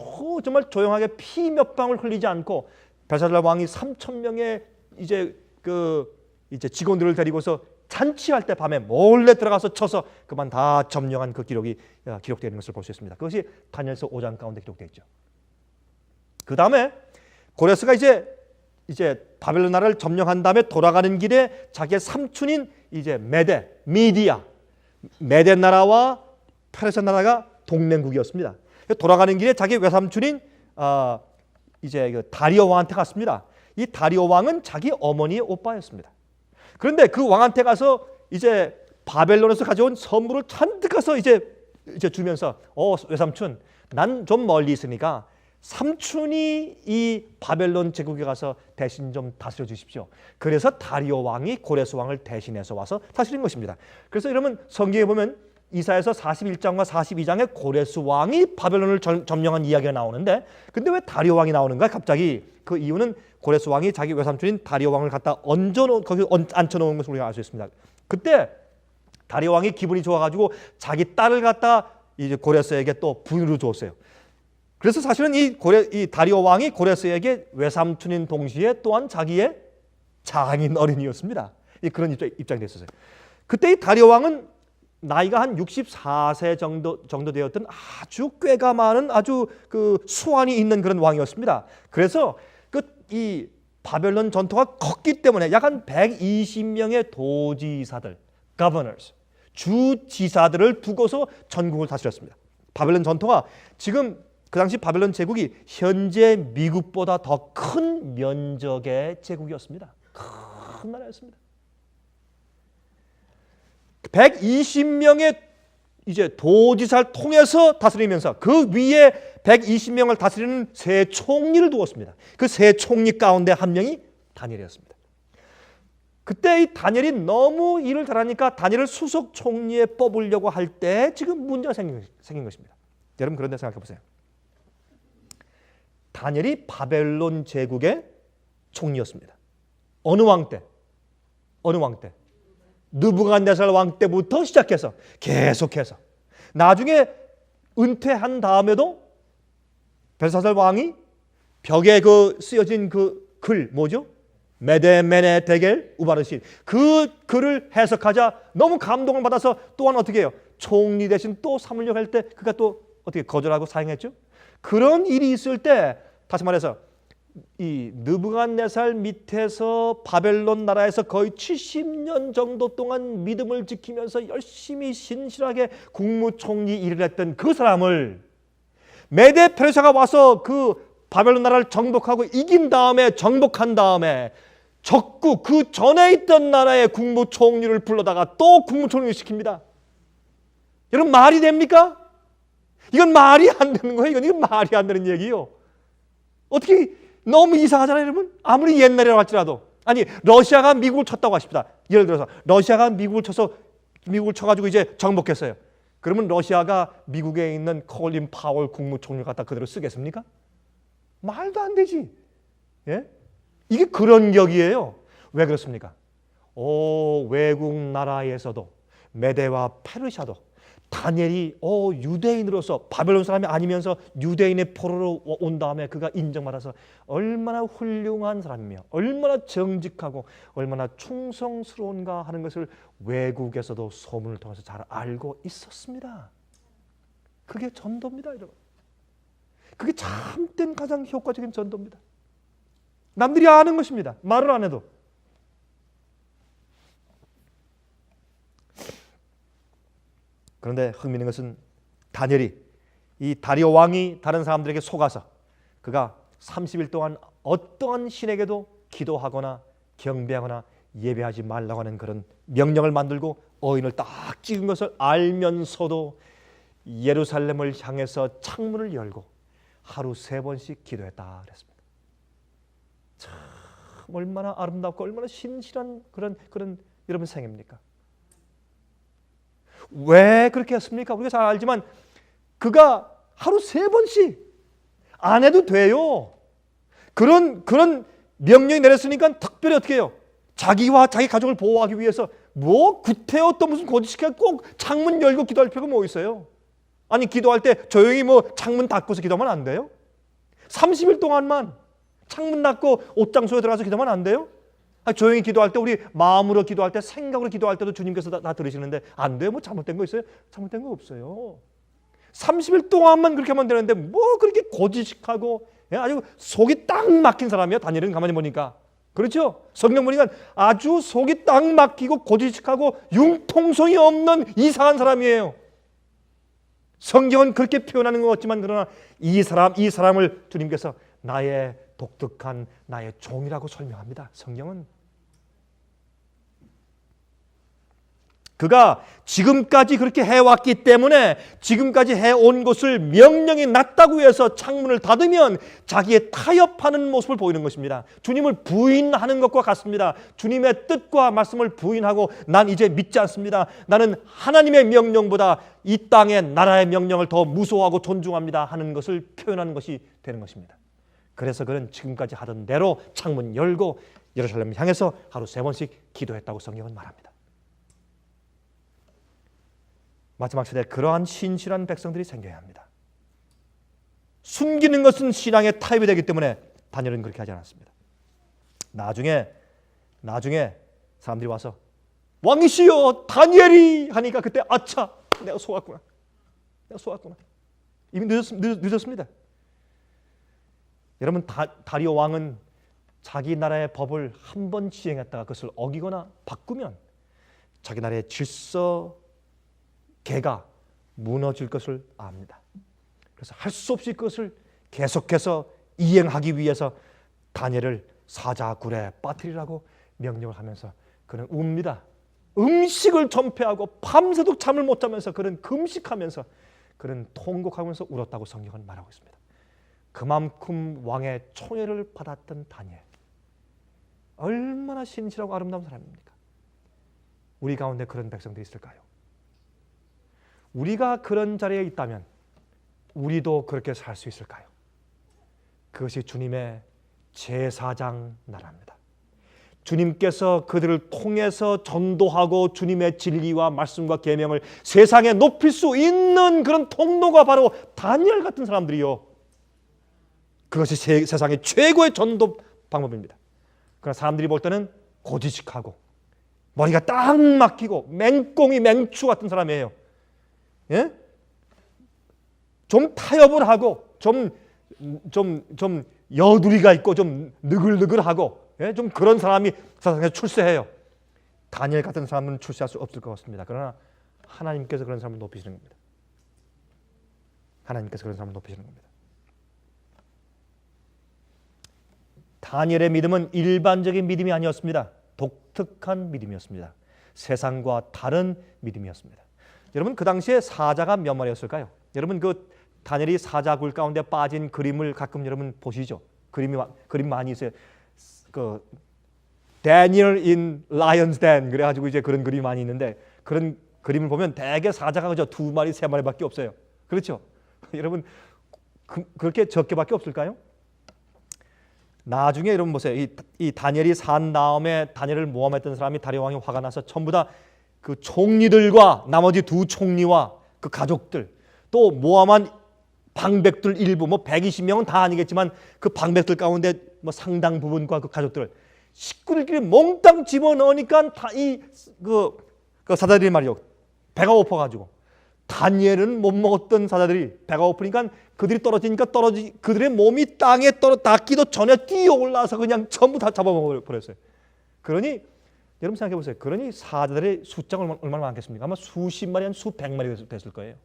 정말 조용하게 피 몇 방울 흘리지 않고 벨사살 왕이 3,000명의 이제 직원들을 데리고서 잔치할 때 밤에 몰래 들어가서 쳐서 그만 다 점령한 그 기록이 기록되어 있는 것을 볼 수 있습니다. 그것이 다니엘서 5장 가운데 기록되어 있죠. 그 다음에 고레스가 이제 바벨론 나라를 점령한 다음에 돌아가는 길에 자기의 삼촌인 이제 메데 나라와 페르시아 나라가 동맹국이었습니다. 돌아가는 길에 자기 외삼촌인 다리오 왕한테 갔습니다. 이 다리오 왕은 자기 어머니의 오빠였습니다. 그런데 그 왕한테 가서 이제 바벨론에서 가져온 선물을 잔뜩 가서 이제 주면서 외삼촌, 난 좀 멀리 있으니까 삼촌이 이 바벨론 제국에 가서 대신 좀 다스려 주십시오. 그래서 다리오 왕이 고레스 왕을 대신해서 와서 다스린 것입니다. 그래서 여러분 성경에 보면 이사야서 41장과 42장에 고레스 왕이 바벨론을 점령한 이야기가 나오는데, 근데 왜 다리오 왕이 나오는가? 갑자기 그 이유는 고레스 왕이 자기 외삼촌인 다리오 왕을 갖다 거기 앉혀놓은 것을 우리가 알 수 있습니다. 그때 다리오 왕이 기분이 좋아가지고 자기 딸을 갖다 이제 고레스에게 또 부인으로 주었어요. 그래서 사실은 이 다리오 왕이 고레스에게 외삼촌인 동시에 또한 자기의 장인 어린이였습니다. 그런 입장이 됐었어요. 그때 이 다리오 왕은 나이가 한 64세 정도 되었던 아주 꾀가 많은 아주 그 수완이 있는 그런 왕이었습니다. 그래서 이 바벨론 전토가 컸기 때문에 약 한 120명의 도지사들, governors, 주지사들을 두고서 전국을 다스렸습니다. 바벨론 전토가 지금 그 당시 바벨론 제국이 현재 미국보다 더 큰 면적의 제국이었습니다. 큰 나라였습니다. 120명의 이제 도지사를 통해서 다스리면서 그 위에 120명을 다스리는 세 총리를 두었습니다. 그 세 총리 가운데 한 명이 다니엘이었습니다. 그때 이 다니엘이 너무 일을 잘하니까 다니엘을 수석 총리에 뽑으려고 할 때 지금 문제가 생긴 것입니다. 여러분 그런데 생각해 보세요. 다니엘이 바벨론 제국의 총리였습니다. 어느 왕 때? 어느 왕 때? 느부갓네살 왕 때부터 시작해서 계속해서 나중에 은퇴한 다음에도 벨사살 왕이 벽에 그 쓰여진 그 글 뭐죠? 메데메네 데겔 우바르신 그 글을 해석하자 너무 감동을 받아서 또한 어떻게 해요? 총리 대신 또 삼으려고 할 때 그가 또 어떻게 거절하고 사행했죠? 그런 일이 있을 때 다시 말해서 이 느부갓네살 밑에서 바벨론 나라에서 거의 70년 정도 동안 믿음을 지키면서 열심히 신실하게 국무총리 일을 했던 그 사람을 메데 페르시아가 와서 그 바벨론 나라를 정복하고 이긴 다음에 정복한 다음에 적국 그 전에 있던 나라의 국무총리를 불러다가 또 국무총리를 시킵니다. 여러분 말이 됩니까? 이건 말이 안 되는 거예요. 이건 말이 안 되는 얘기예요. 어떻게 너무 이상하잖아요, 여러분. 아무리 옛날이라고 할지라도 아니 러시아가 미국을 쳤다고 하십니다. 예를 들어서 러시아가 미국을 쳐가지고 이제 정복했어요. 그러면 러시아가 미국에 있는 콜린 파월 국무총리를 갖다 그대로 쓰겠습니까? 말도 안 되지. 예? 이게 그런 격이에요. 왜 그렇습니까? 외국 나라에서도 메데와 페르시아도 다니엘이 유대인으로서 바벨론 사람이 아니면서 유대인의 포로로 온 다음에 그가 인정받아서 얼마나 훌륭한 사람이며 얼마나 정직하고 얼마나 충성스러운가 하는 것을 외국에서도 소문을 통해서 잘 알고 있었습니다. 그게 전도입니다, 여러분. 그게 참된 가장 효과적인 전도입니다. 남들이 아는 것입니다. 말을 안 해도. 그런데 흥미있는 것은 다니엘이 이 다리오 왕이 다른 사람들에게 속아서 그가 30일 동안 어떠한 신에게도 기도하거나 경배하거나 예배하지 말라고 하는 그런 명령을 만들고 어인을 딱 찍은 것을 알면서도 예루살렘을 향해서 창문을 열고 하루 3번씩 기도했다 그랬습니다. 참 얼마나 아름답고 얼마나 신실한 그런 여러분 생입니까? 왜 그렇게 했습니까? 우리가 잘 알지만 그가 하루 3번씩 안 해도 돼요. 그런 명령이 내렸으니까 특별히 어떻게 해요? 자기와 자기 가족을 보호하기 위해서 뭐 구태여 또 무슨 거짓시켜 꼭 창문 열고 기도할 필요가 뭐 있어요? 아니 기도할 때 조용히 뭐 창문 닫고서 기도하면 안 돼요? 30일 동안만 창문 닫고 옷장소에 들어가서 기도하면 안 돼요? 조용히 기도할 때 우리 마음으로 기도할 때 생각으로 기도할 때도 주님께서 다 들으시는데 안 돼요? 뭐 잘못된 거 있어요? 잘못된 거 없어요. 30일 동안만 그렇게 하면 되는데 뭐 그렇게 고지식하고 아주 속이 딱 막힌 사람이야. 다니엘은 가만히 보니까 그렇죠? 성경 보니까 아주 속이 딱 막히고 고지식하고 융통성이 없는 이상한 사람이에요. 성경은 그렇게 표현하는 것 같지만 그러나 이 사람을 주님께서 나의 독특한 나의 종이라고 설명합니다. 성경은 그가 지금까지 그렇게 해왔기 때문에 지금까지 해온 것을 명령이 났다고 해서 창문을 닫으면 자기의 타협하는 모습을 보이는 것입니다. 주님을 부인하는 것과 같습니다. 주님의 뜻과 말씀을 부인하고 난 이제 믿지 않습니다. 나는 하나님의 명령보다 이 땅의 나라의 명령을 더 무서워하고 존중합니다 하는 것을 표현하는 것이 되는 것입니다. 그래서 그는 지금까지 하던 대로 창문 열고 예루살렘을 향해서 하루 3번씩 기도했다고 성경은 말합니다. 마지막 시대에 그러한 신실한 백성들이 생겨야 합니다. 숨기는 것은 신앙의 타협이 되기 때문에 다니엘은 그렇게 하지 않았습니다. 나중에 사람들이 와서 왕이시여 다니엘이 하니까 그때 아차 내가 속았구나. 이미 늦었습니다. 여러분 다리오 왕은 자기 나라의 법을 한 번 시행했다가 그것을 어기거나 바꾸면 자기 나라의 질서 개가 무너질 것을 압니다. 그래서 할 수 없이 그것을 계속해서 이행하기 위해서 다니엘을 사자굴에 빠뜨리라고 명령을 하면서 그는 웁니다. 음식을 전폐하고 밤새도록 잠을 못 자면서 그런 금식하면서 그런 통곡하면서 울었다고 성경은 말하고 있습니다. 그만큼 왕의 총애를 받았던 다니엘, 얼마나 신실하고 아름다운 사람입니까? 우리 가운데 그런 백성들이 있을까요? 우리가 그런 자리에 있다면 우리도 그렇게 살 수 있을까요? 그것이 주님의 제사장 나라입니다. 주님께서 그들을 통해서 전도하고 주님의 진리와 말씀과 계명을 세상에 높일 수 있는 그런 통로가 바로 다니엘 같은 사람들이요. 그것이 세상의 최고의 전도 방법입니다. 그러나 사람들이 볼 때는 고지식하고 머리가 딱 막히고 맹꽁이 맹추 같은 사람이에요. 예? 좀 타협을 하고 좀 여두리가 있고 좀 느글느글하고, 예? 좀 그런 사람이 세상에 출세해요. 다니엘 같은 사람은 출세할 수 없을 것 같습니다. 그러나 하나님께서 그런 사람을 높이시는 겁니다. 하나님께서 그런 사람을 높이시는 겁니다. 다니엘의 믿음은 일반적인 믿음이 아니었습니다. 독특한 믿음이었습니다. 세상과 다른 믿음이었습니다. 여러분, 그 당시에 사자가 몇 마리였을까요? 여러분, 그 다니엘이 사자굴 가운데 빠진 그림을 가끔 여러분 보시죠. 그림 많이 있어요. 그 Daniel in Lion's Den 그래가지고 이제 그런 그림이 많이 있는데, 그런 그림을 보면 대개 사자가 그저 2마리, 3마리밖에 없어요. 그렇죠? 여러분, 그렇게 적게밖에 없을까요? 나중에 여러분 보세요. 이 다니엘이 산 다음에 다니엘을 모함했던 사람이 다리오 왕이 화가 나서 전부 다 그 총리들과 나머지 2 총리와 그 가족들, 또 모함한 방백들 일부, 뭐 120명은 다 아니겠지만 그 방백들 가운데 뭐 상당 부분과 그 가족들, 식구들끼리 몽땅 집어넣으니까 그 사자들이 말이죠, 배가 고파가지고, 다니엘은 못 먹었던 사자들이 배가 고프니까 그들이 떨어지니까 그들의 몸이 땅에 닿기도 전에 뛰어 올라와서 그냥 전부 다 잡아먹어버렸어요. 그러니 여러분 생각해 보세요. 그러니 사자들의 숫자가 얼마나 많겠습니까? 아마 수십 마리, 한 수백 마리 됐을 거예요.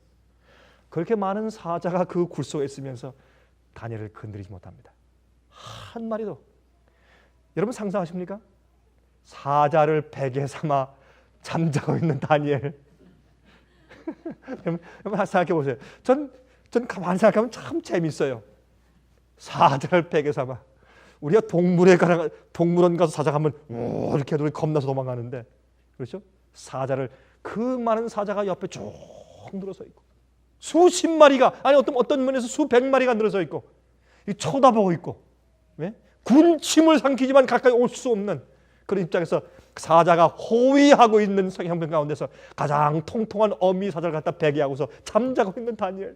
그렇게 많은 사자가 그 굴 속에 있으면서 다니엘을 건드리지 못합니다. 한 마리도. 여러분 상상하십니까? 사자를 베개 삼아 잠자고 있는 다니엘. 여러분 생각해 보세요. 전 가만히 생각하면 참 재밌어요. 사자를 베개 삼아. 우리가 동물원 가서 사자 가면 이렇게 해도 겁나서 도망가는데, 그렇죠? 사자를, 그 많은 사자가 옆에 쭉 늘어서 있고, 수십 마리가, 아니 어떤 면에서 수백 마리가 늘어서 있고, 쳐다보고 있고, 왜? 군침을 삼키지만 가까이 올 수 없는 그런 입장에서 사자가 호위하고 있는 형편 가운데서 가장 통통한 어미 사자를 갖다 베개하고서 잠자고 있는 다니엘.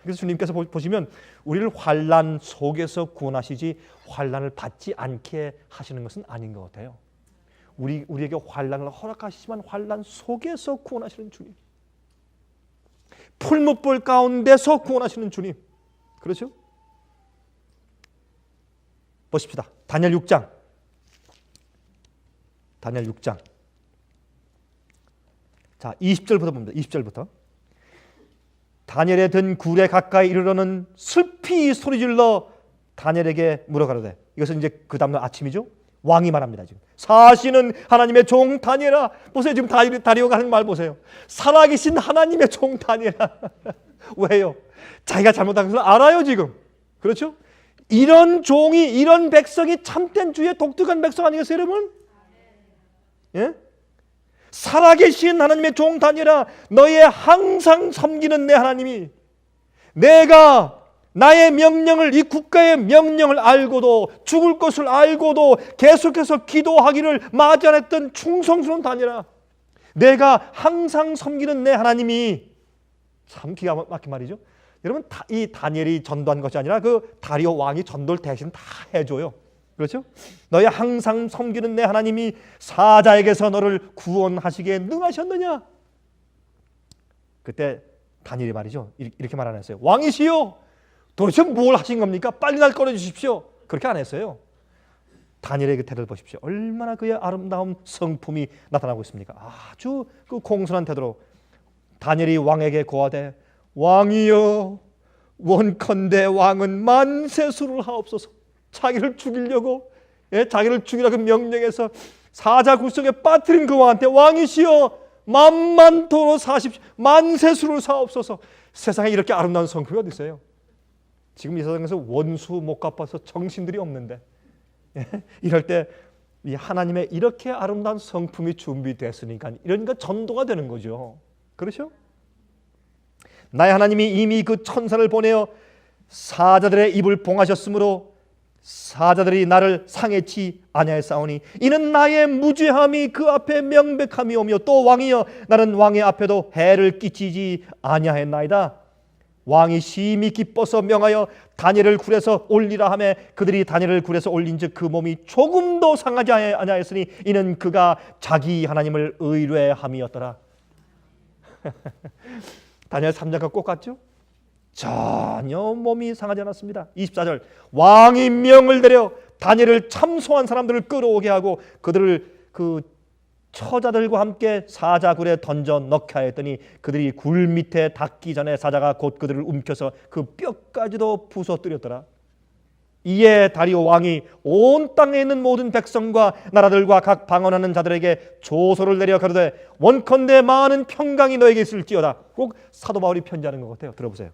그래서 주님께서 보시면 우리를 환난 속에서 구원하시지 환난을 받지 않게 하시는 것은 아닌 것 같아요. 우리에게 환난을 허락하시지만 환난 속에서 구원하시는 주님, 풀무불 가운데서 구원하시는 주님, 그렇죠? 보십시다. 다니엘 6장. 다니엘 6장. 자, 20절부터 봅니다. 20절부터. 다니엘에 든 굴에 가까이 이르러는 슬피 소리질러 다니엘에게 물어가로되, 이것은 이제 그 다음날 아침이죠. 왕이 말합니다. 지금 사시는 하나님의 종 다니엘아. 보세요. 지금 다리오가 하는 말 보세요. 살아계신 하나님의 종 다니엘아. 왜요? 자기가 잘못한 것을 알아요 지금. 그렇죠? 이런 종이, 이런 백성이 참된 주의 독특한 백성 아니겠어요 여러분? 예? 살아계신 하나님의 종 다니엘아, 너의 항상 섬기는 내 하나님이 내가 나의 명령을, 이 국가의 명령을 알고도, 죽을 것을 알고도 계속해서 기도하기를 마지 않았던 충성스러운 다니엘아, 내가 항상 섬기는 내 하나님이, 참 기가 막힌 말이죠. 여러분, 이 다니엘이 전도한 것이 아니라 그 다리오 왕이 전도를 대신 다 해줘요. 그렇죠? 너희 항상 섬기는 내 하나님이 사자에게서 너를 구원하시기에 능하셨느냐? 그때 다니엘이 말이죠, 이렇게 말 안 했어요. 왕이시여, 도대체 뭘 하신 겁니까? 빨리 날 꺼내주십시오. 그렇게 안 했어요. 다니엘의 그 태도를 보십시오. 얼마나 그의 아름다운 성품이 나타나고 있습니까? 아주 그 공손한 태도로 다니엘이 왕에게 고하되, 왕이여, 원컨대 왕은 만세수를 하옵소서. 자기를 죽이려고, 자기를 죽이라고 명령해서 사자 굴속에 빠뜨린 그 왕한테 왕이시여 만만토로 사십시오. 만세수를 사옵소서. 세상에 이렇게 아름다운 성품이 어디 있어요? 지금 이 세상에서 원수 못 갚아서 정신들이 없는데 이럴 때 이 하나님의 이렇게 아름다운 성품이 준비됐으니까 이러니까 전도가 되는 거죠. 그렇죠? 나의 하나님이 이미 그 천사를 보내어 사자들의 입을 봉하셨으므로 사자들이 나를 상해치 아니하였사오니 이는 나의 무죄함이 그 앞에 명백함이 오며 또 왕이여 나는 왕의 앞에도 해를 끼치지 아니하였나이다. 왕이 심히 기뻐서 명하여 다니엘을 굴에서 올리라 하매 그들이 다니엘을 굴에서 올린즉 그 몸이 조금도 상하지 아니하였으니 이는 그가 자기 하나님을 의뢰함이었더라. 다니엘 3장과 꼭 같죠? 전혀 몸이 상하지 않았습니다. 24절 왕이 명을 내려 다니엘을 참소한 사람들을 끌어오게 하고 그들을 그 처자들과 함께 사자굴에 던져 넣게 하였더니 그들이 굴 밑에 닿기 전에 사자가 곧 그들을 움켜서 그 뼈까지도 부서뜨렸더라. 이에 다리오 왕이 온 땅에 있는 모든 백성과 나라들과 각 방언하는 자들에게 조소를 내려 가로되 원컨대 많은 평강이 너에게 있을지어다. 꼭 사도 바울이 편지하는 것 같아요. 들어보세요.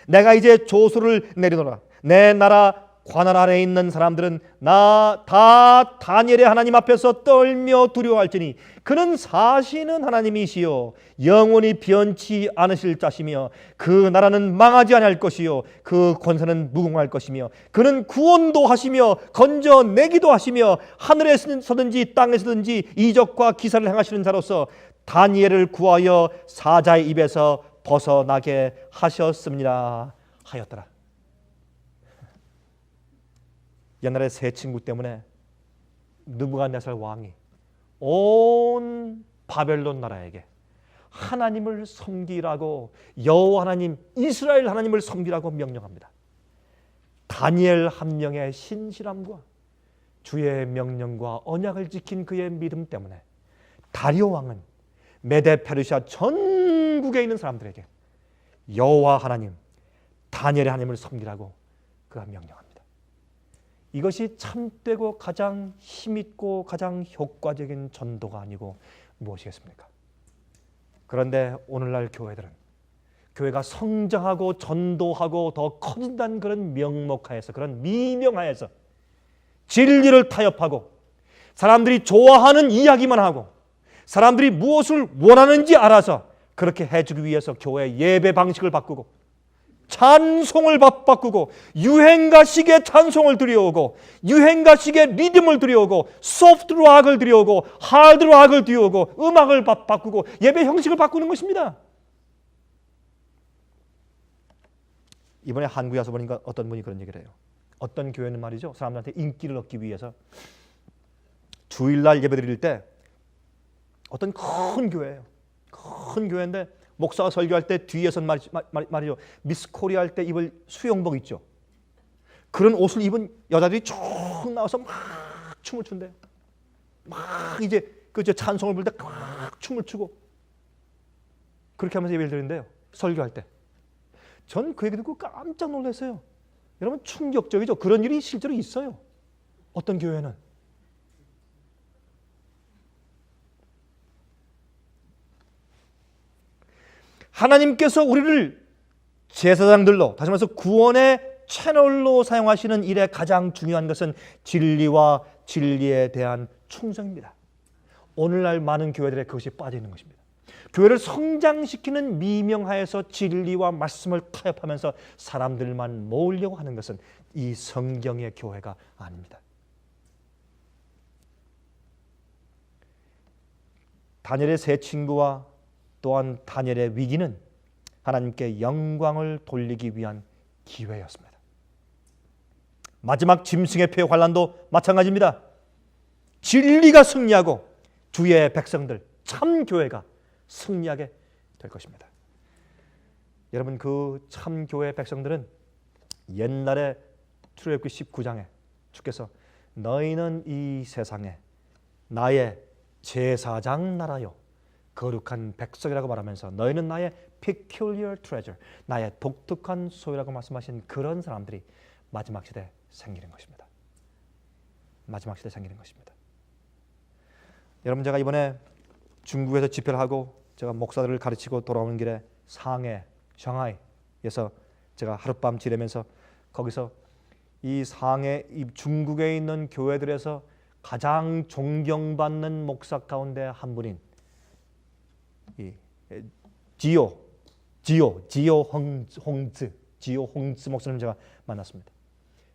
내가 이제 조소를 내리노라. 내 나라 관할 아래에 있는 사람들은 나 다 다니엘의 하나님 앞에서 떨며 두려워할지니 그는 사시는 하나님이시요 영원히 변치 않으실 자시며 그 나라는 망하지 아니할 것이요 그 권세는 무궁할 것이며 그는 구원도 하시며 건져내기도 하시며 하늘에서든지 땅에서든지 이적과 기사를 행하시는 자로서 다니엘을 구하여 사자의 입에서 벗어나게 하셨습니다 하였더라. 옛날에 세 친구 때문에 느부갓네살 왕이 온 바벨론 나라에게 하나님을 섬기라고 여호와 하나님 이스라엘 하나님을 섬기라고 명령합니다. 다니엘 한 명의 신실함과 주의 명령과 언약을 지킨 그의 믿음 때문에 다리오 왕은 메데 페르시아 전국에 있는 사람들에게 여호와 하나님 다니엘의 하나님을 섬기라고 그가 명령합니다. 이것이 참되고 가장 힘있고 가장 효과적인 전도가 아니고 무엇이겠습니까? 그런데 오늘날 교회가 성장하고 전도하고 더 커진다는 그런 명목하에서 그런 미명하에서 진리를 타협하고 사람들이 좋아하는 이야기만 하고 사람들이 무엇을 원하는지 알아서 그렇게 해주기 위해서 교회 예배 방식을 바꾸고 찬송을 바꾸고 유행가식의 찬송을 들여오고 유행가식의 리듬을 들여오고 소프트 락을 들여오고 하드 락을 들여오고 음악을 바꾸고 예배 형식을 바꾸는 것입니다. 이번에 한국에 와서 보니까 어떤 분이 그런 얘기를 해요. 어떤 교회는 말이죠, 사람들한테 인기를 얻기 위해서 주일날 예배 드릴 때 어떤 큰 교회예요. 큰 교회인데 목사가 설교할 때 뒤에서 말이죠. 미스 코리아 할 때 입을 수영복 있죠. 그런 옷을 입은 여자들이 쭉 나와서 막 춤을 춘대요. 막 이제 그 찬송을 부를 때 막 춤을 추고 그렇게 하면서 예배를 드리는데요. 설교할 때. 전 그 얘기 듣고 깜짝 놀랐어요. 여러분 충격적이죠. 그런 일이 실제로 있어요. 어떤 교회는. 하나님께서 우리를 제사장들로, 다시 말해서 구원의 채널로 사용하시는 일에 가장 중요한 것은 진리와 진리에 대한 충성입니다. 오늘날 많은 교회들에 그것이 빠져 있는 것입니다. 교회를 성장시키는 미명하에서 진리와 말씀을 타협하면서 사람들만 모으려고 하는 것은 이 성경의 교회가 아닙니다. 다니엘의 세 친구와 또한 다니엘의 위기는 하나님께 영광을 돌리기 위한 기회였습니다. 마지막 짐승의 표 환란도 마찬가지입니다. 진리가 승리하고 주의 백성들 참 교회가 승리하게 될 것입니다. 여러분 그 참 교회 백성들은 옛날에 출애굽기 19장에 주께서 너희는 이 세상에 나의 제사장 나라요 거룩한 백성이라고 말하면서 너희는 나의 peculiar treasure, 나의 독특한 소유라고 말씀하신 그런 사람들이 마지막 시대에 생기는 것입니다. 마지막 시대에 생기는 것입니다. 여러분, 제가 이번에 중국에서 집회를 하고 제가 목사들을 가르치고 돌아오는 길에 상해, 샹하이에서 제가 하룻밤 지내면서 거기서 이 상해, 이 중국에 있는 교회들에서 가장 존경받는 목사 가운데 한 분인 이 지오 홍즈 목사님 제가 만났습니다.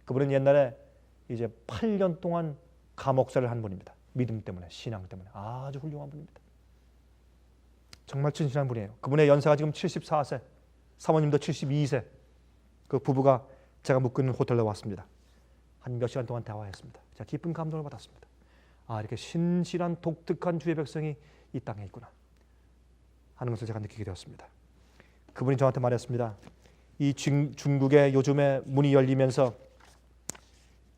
그분은 옛날에 이제 8년 동안 감옥사를 한 분입니다. 믿음 때문에, 신앙 때문에 아주 훌륭한 분입니다. 정말 진실한 분이에요. 그분의 연세가 지금 74세, 사모님도 72세. 그 부부가 제가 묵고 있는 호텔에 왔습니다. 한 몇 시간 동안 대화했습니다. 제가 깊은 감동을 받았습니다. 아, 이렇게 신실한 독특한 주의 백성이 이 땅에 있구나 하는 것을 제가 느끼게 되었습니다. 그분이 저한테 말했습니다. 이 중국에 요즘에 문이 열리면서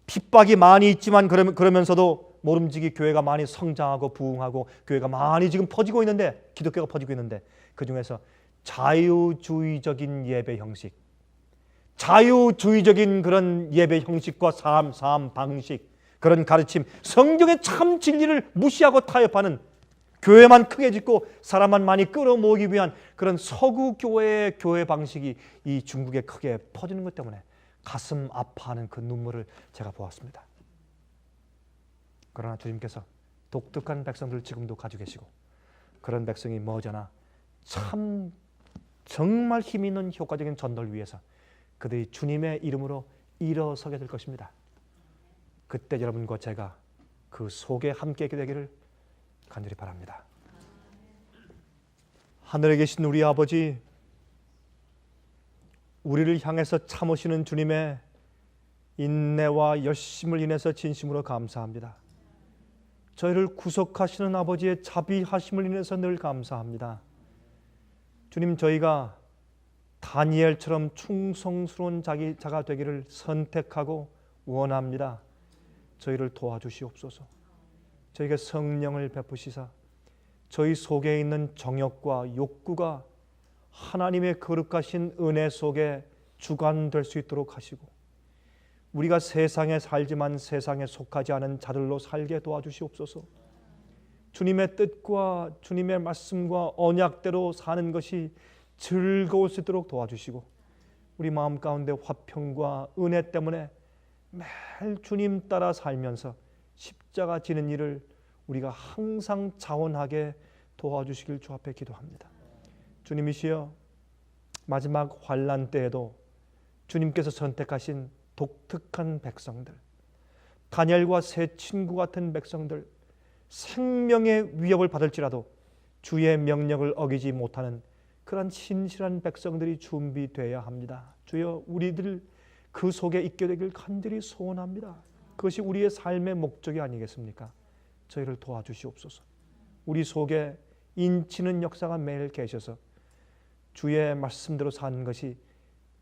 핍박이 많이 있지만 그러면서도 모름지기 교회가 많이 성장하고 부흥하고 교회가 많이 지금 퍼지고 있는데, 기독교가 퍼지고 있는데, 그 중에서 자유주의적인 예배 형식, 자유주의적인 그런 예배 형식과 삶 방식, 그런 가르침, 성경의 참 진리를 무시하고 타협하는, 교회만 크게 짓고 사람만 많이 끌어모으기 위한 그런 서구 교회의 교회 방식이 이 중국에 크게 퍼지는 것 때문에 가슴 아파하는 그 눈물을 제가 보았습니다. 그러나 주님께서 독특한 백성들을 지금도 가지고 계시고, 그런 백성이 머지않아 참 정말 힘 있는 효과적인 전도를 위해서 그들이 주님의 이름으로 일어서게 될 것입니다. 그때 여러분과 제가 그 속에 함께 되기를 간절히 바랍니다. 하늘에 계신 우리 아버지, 우리를 향해서 참으시는 주님의 인내와 열심을 인해서 진심으로 감사합니다. 저희를 구속하시는 아버지의 자비하심을 인해서 늘 감사합니다. 주님, 저희가 다니엘처럼 충성스러운 자가 되기를 선택하고 원합니다. 저희를 도와주시옵소서. 저희에게 성령을 베푸시사 저희 속에 있는 정욕과 욕구가 하나님의 거룩하신 은혜 속에 주관될 수 있도록 하시고, 우리가 세상에 살지만 세상에 속하지 않은 자들로 살게 도와주시옵소서. 주님의 뜻과 주님의 말씀과 언약대로 사는 것이 즐거울 수 있도록 도와주시고, 우리 마음 가운데 화평과 은혜 때문에 매일 주님 따라 살면서 십자가 지는 일을 우리가 항상 자원하게 도와주시길 주 앞에 기도합니다. 주님이시여, 마지막 환난 때에도 주님께서 선택하신 독특한 백성들, 다니엘과 새 친구 같은 백성들, 생명의 위협을 받을지라도 주의 명령을 어기지 못하는 그런 신실한 백성들이 준비되어야 합니다. 주여, 우리들 그 속에 있게 되길 간절히 소원합니다. 그것이 우리의 삶의 목적이 아니겠습니까? 저희를 도와주시옵소서. 우리 속에 인치는 역사가 매일 계셔서 주의 말씀대로 사는 것이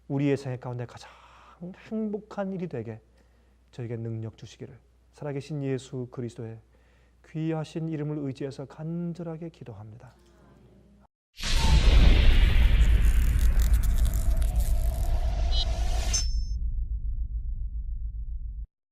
우리의 생애 가운데 가장 행복한 일이 되게 저에게 능력 주시기를 살아계신 예수 그리스도의 귀하신 이름을 의지해서 간절하게 기도합니다.